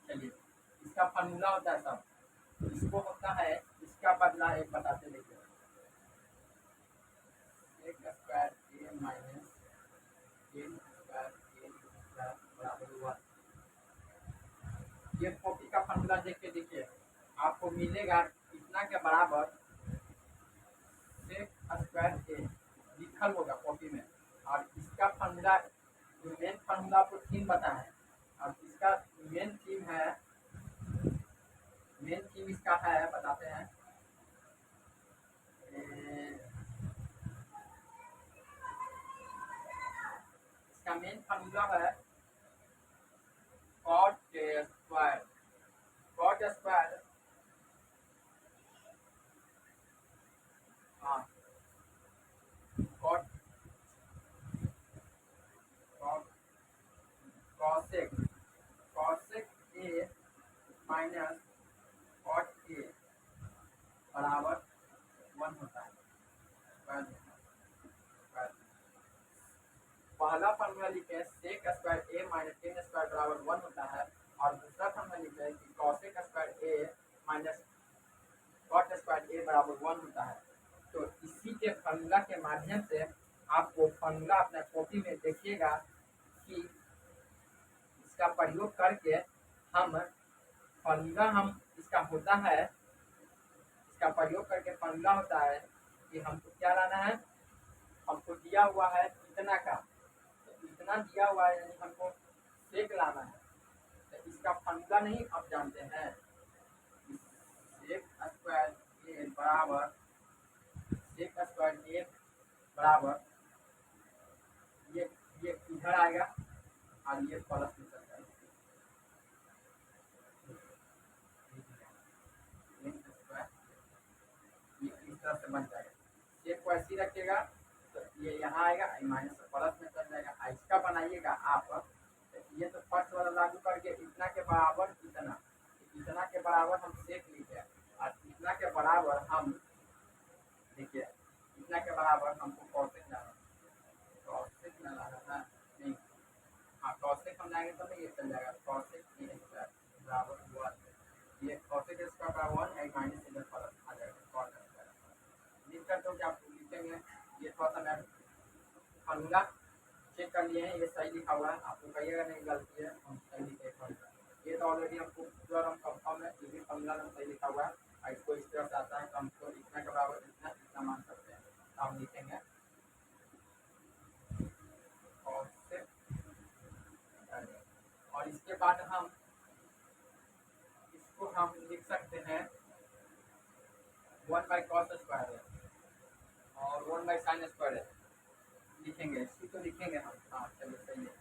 चलिए, इसका फॉर्मूला होता है सब, इसको होता है, इसका बदला एक बताते देखिए, एक square A minus N square A square बराबर 1। ये कॉपी का फॉर्मूला देख के देखिए, आपको मिलेगा इतना के बराबर सेक स्क्वायर ए लिखल होगा कॉपी में, और इसका फॉर्मूला जो मेन फॉर्मूला आपको थीम पता है, और इसका मेन थीम है, मेन थीम इसका है बताते हैं, इसका मेन फॉर्मूला है कॉट स्क्वायर, कॉट स्क्वायर, हाँ cot cot cosec, cosec A minus cot A बराबर 1 होता है। पहला फॉर्मूला लिखे sec square A minus tan square बराबर 1 होता है, और दूसरा फॉर्मूला लिखे कि cosec square A minus cot square A बराबर 1 होता है। तो इसी के फॉर्मूला के माध्यम से आपको फॉर्मूला अपना कॉपी में देखिएगा कि इसका प्रयोग करके हम फॉर्मूला हम इसका होता है, इसका प्रयोग करके फॉर्मूला होता है कि हमको क्या लाना है, हमको दिया हुआ है इतना का, तो इतना दिया हुआ है यानी हमको सेक लाना है। तो इसका फॉर्मूला नहीं आप जानते हैं, सेक स्क्वायर ए बराबर, सेक स्क्वायर ए बराबर ये इधर आएगा और ये प्लस में चल जाएगा, ये इस तरह से बन जाएगा। सेक को ऐसी रखिएगा तो ये यहाँ आएगा, माइनस प्लस में चल जाएगा। इसका बनाइएगा आप, ये तो फर्स्ट वाला लागू करके इतना के बराबर इतना, इतना के बराबर हम सेक लिखे, और इतना के बराबर हम देखिए, इतना के बराबर हमको कॉसेक लाना है, कॉसेक ना लाना है नहीं, हाँ कॉसेक हम लाएंगे तो ये चल जाएगा, कॉसेक ए स्क्वायर बराबर 1, ये कॉसेक स्क्वायर बराबर 1 माइनस इधर प्लस आ जाएगा कॉट स्क्वायर। उम्मीद करता हूँ कि आप लिखेंगे, ये थोड़ा सा मैं फॉर्मूला चेक कर लिए हैं, ये सही लिखा हुआ है, आपको कहिएगा नहीं गलती है, हम सही लिखे फॉर्मूला, ये तो ऑलरेडी हमको पूरा हम कंफर्म है, ये भी फॉर्मूला में सही लिखा हुआ है, और इसको इस तरह से आता है तो हमको इतना के बराबर इतना इतना मान सकते हैं, तो हम लिखेंगे और इसके बाद हम इसको हम लिख सकते हैं 1 बाई कॉस स्क्वायर है और 1 बाई साइन स्क्वायर है, लिखेंगे इसको तो लिखेंगे हम, हाँ चलिए सही है,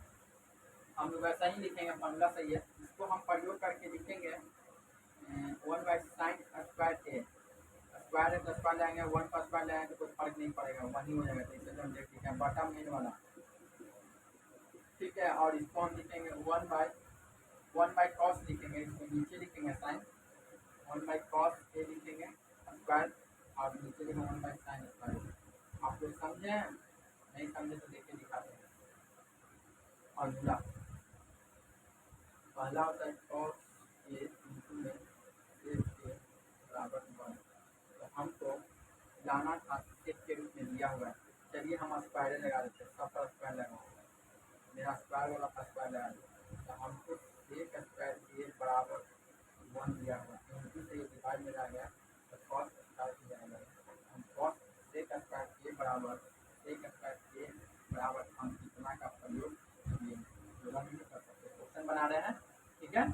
हम लोग वैसा ही लिखेंगे, फॉर्मूला सही है, इसको हम प्रयोग करके लिखेंगे 1 by sine square A, square है तो स्क्वायर लाएंगे, 1 पर स्क्वायर लाएंगे तो कुछ फर्क नहीं पड़ेगा, वही हो जाएगा, तो इसे हम देख लिखें बटा मेन वाला, ठीक है। और इसको हम लिखेंगे 1 बाई कॉस लिखेंगे, इसको नीचे लिखेंगे साइन, 1 बाई कॉस ए लिखेंगे स्क्वायर, और नीचे लिखेंगे 1 बाई साइन स्क्वायर। आप लोग समझे, नहीं समझे तो देखिए दिखाते हैं। और दूसरा पहला होता है कॉस ए इंटू में ए बराबर 1, तो हमको लाना था सेक के रूप में दिया हुआ है, चलिए हम स्क्वायर लगा देते हैं, सब पर स्क्वायर लगाऊंगा, मेरा स्क्वायर वाला पर स्क्वायर लगा दिया, तो हमको सेक स्क्वायर ए बराबर 1 दिया हुआ है, इंटू से ये डिवाइड में आ गया तो कॉस स्क्वायर दिया जाएगा, हम कॉस सेक स्क्वायर ए बराबर सेक स्क्वायर ए बराबर हम इतना का प्रयोग किए, जोड़ा नहीं कर सकते, क्वेश्चन बना रहे हैं, ठीक है।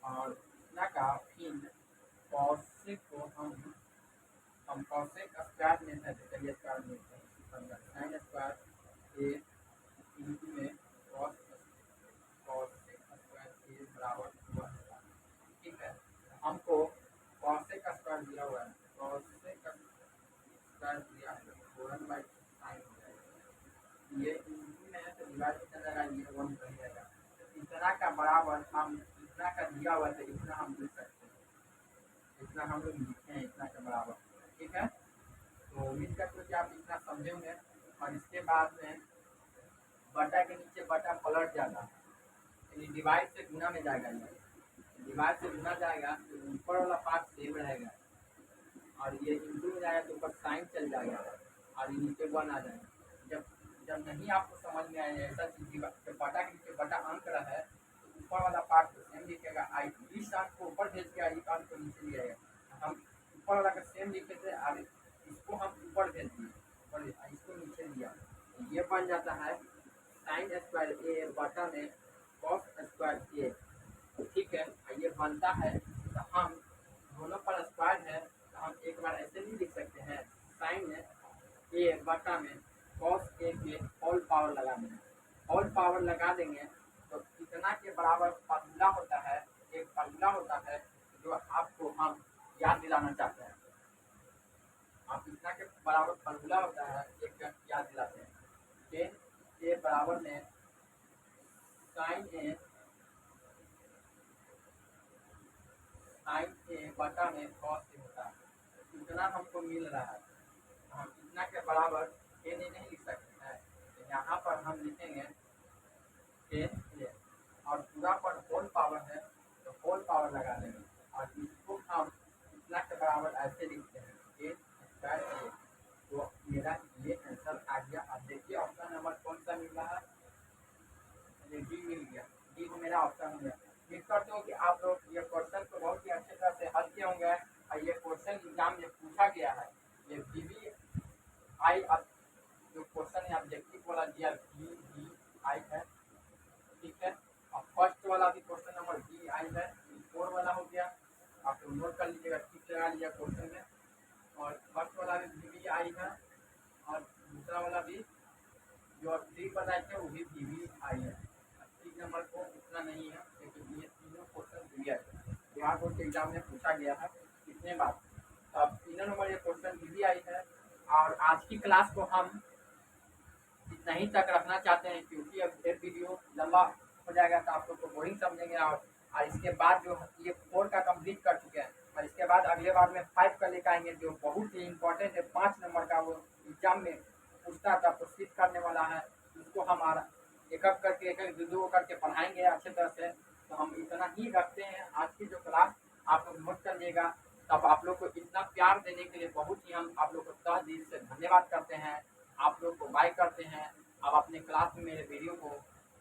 और इतना का फिर कॉसेक को हम कॉसेक स्क्वायर में है, चलिए स्क्वायर में साइन स्क्वायर ए इंटू में कॉस कॉसेक स्क्वायर ए बराबर 1, ठीक है। हमको स्क्वायर दिया है तो 1 बाई साइन हो जाएगा। ये इंटू में है तो डिवाइड कितना जाएगा, ये 1 बन जाएगा। इतना का बराबर हम इतना का दिया हुआ है, इतना हम लिख सकते हैं, इतना हम लोग लिखे हैं इतना के बराबर। ठीक है, तो उम्मीद करते हो कि आप इतना समझे होंगे। और इसके बाद में बटा के नीचे बटा पलट जाता है, यानी डिवाइड से गुना में जाएगा। ये डिवाइड से गुना जाएगा तो ऊपर वाला पार्ट सेम रहेगा, और ये इंटू में जाएगा तो ऊपर साइन चल जाएगा और ये नीचे 1 आ जाएगा। जब जब नहीं आपको समझ में आए ऐसा चीज, जब बटा के नीचे बटा अंक रहा है तो ऊपर वाला पार्ट को सेम लिखेगा, आई इस अंक को ऊपर भेज के इस अंक को नीचे ले आएगा। हम ऊपर वाला का सेम लिखे थे और इसको हम ऊपर भेज दिए और इसको नीचे लिया, ये बन जाता है साइन स्क्वायर ए बटा में कॉस स्क्वायर ए। ठीक है, ये बनता है तो हम दोनों पर स्क्वायर है तो हम एक बार ऐसे भी लिख सकते हैं, साइन ए बटा में कॉस ए के होल पावर लगा देंगे। होल पावर लगा देंगे तो इतना के बराबर फार्मूला होता है, एक फार्मूला होता है जो आपको हम याद दिलाना चाहते हैं। आप इतना के बराबर फार्मूला होता है एक याद दिलाते हैं, टेन ए बराबर में साइन ए बटा में कॉस ए होता है। इतना हमको मिल रहा है, हम इतना के बराबर ए नहीं लिख सकते हैं, तो यहाँ पर हम लिखेंगे टेन ए और पूरा पर होल पावर है तो होल पावर लगा देंगे और इसको हम इतना के बराबर ऐसे लिखते हैं टेन स्क्वायर ए। तो मेरा ये आंसर आ गया। अब देखिए ऑप्शन नंबर कौन सा मिल रहा है, डी मिल गया, डी को मेरा ऑप्शन हो गया। उम्मीद करते हो कि आप लोग ये क्वेश्चन को बहुत ही अच्छे तरह से हल किए होंगे और ये क्वेश्चन एग्जाम में पूछा गया है। ये VVI जो क्वेश्चन है ऑब्जेक्टिव वाला दिया VVI है। ठीक है, और फर्स्ट वाला भी क्वेश्चन नंबर VI है, 4 वाला हो गया, आप लोग नोट कर लीजिएगा, ठीक लगा लिया क्वेश्चन में। और फर्स्ट वाला भी VVI है और दूसरा वाला भी जो आप 3 बताए थे वो भी VVI है। 3 नंबर को उतना नहीं है लेकिन ये तीनों क्वेश्चन दिया है, बिहार बोर्ड के एग्जाम में पूछा गया है कितने बार। अब 3 नंबर ये क्वेश्चन VVI है। और आज की क्लास को हम इतना ही तक रखना चाहते हैं क्योंकि अब ये वीडियो लंबा हो जाएगा तो आप लोग को बोरिंग समझेंगे। और इसके बाद जो ये 4 का कंप्लीट कर चुके हैं और इसके बाद अगले बार में 5 का लेकर आएंगे जो बहुत ही इंपॉर्टेंट है, 5 नंबर का, वो एग्जाम में पूछता था, प्रस्तुत करने वाला है। उसको हमारा एक एक करके एक दो करके पढ़ाएंगे अच्छे तरह से। तो हम इतना ही रखते हैं आज की जो क्लास, आप लोग नोट कर लीजिएगा। तब आप लोग को इतना प्यार देने के लिए बहुत ही हम आप लोग को तहे दिल से धन्यवाद करते हैं, आप लोग को बाय करते हैं। अब अपने क्लास में मेरे वीडियो को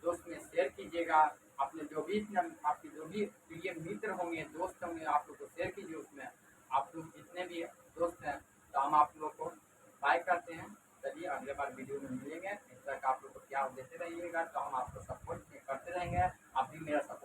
दोस्त में शेयर कीजिएगा, अपने जो भी आपके जो भी प्रिय मित्र होंगे, दोस्त होंगे, आप लोग को शेयर कीजिए उसमें। आप लोग जितने भी दोस्त हैं तो हम आप लोग को बाय करते हैं। चलिए अगले बार वीडियो में मिलेंगे, इस तरह का आप लोग को क्या देते रहिएगा तो हम आपको सपोर्ट करते रहेंगे, आप भी मेरा सपोर्ट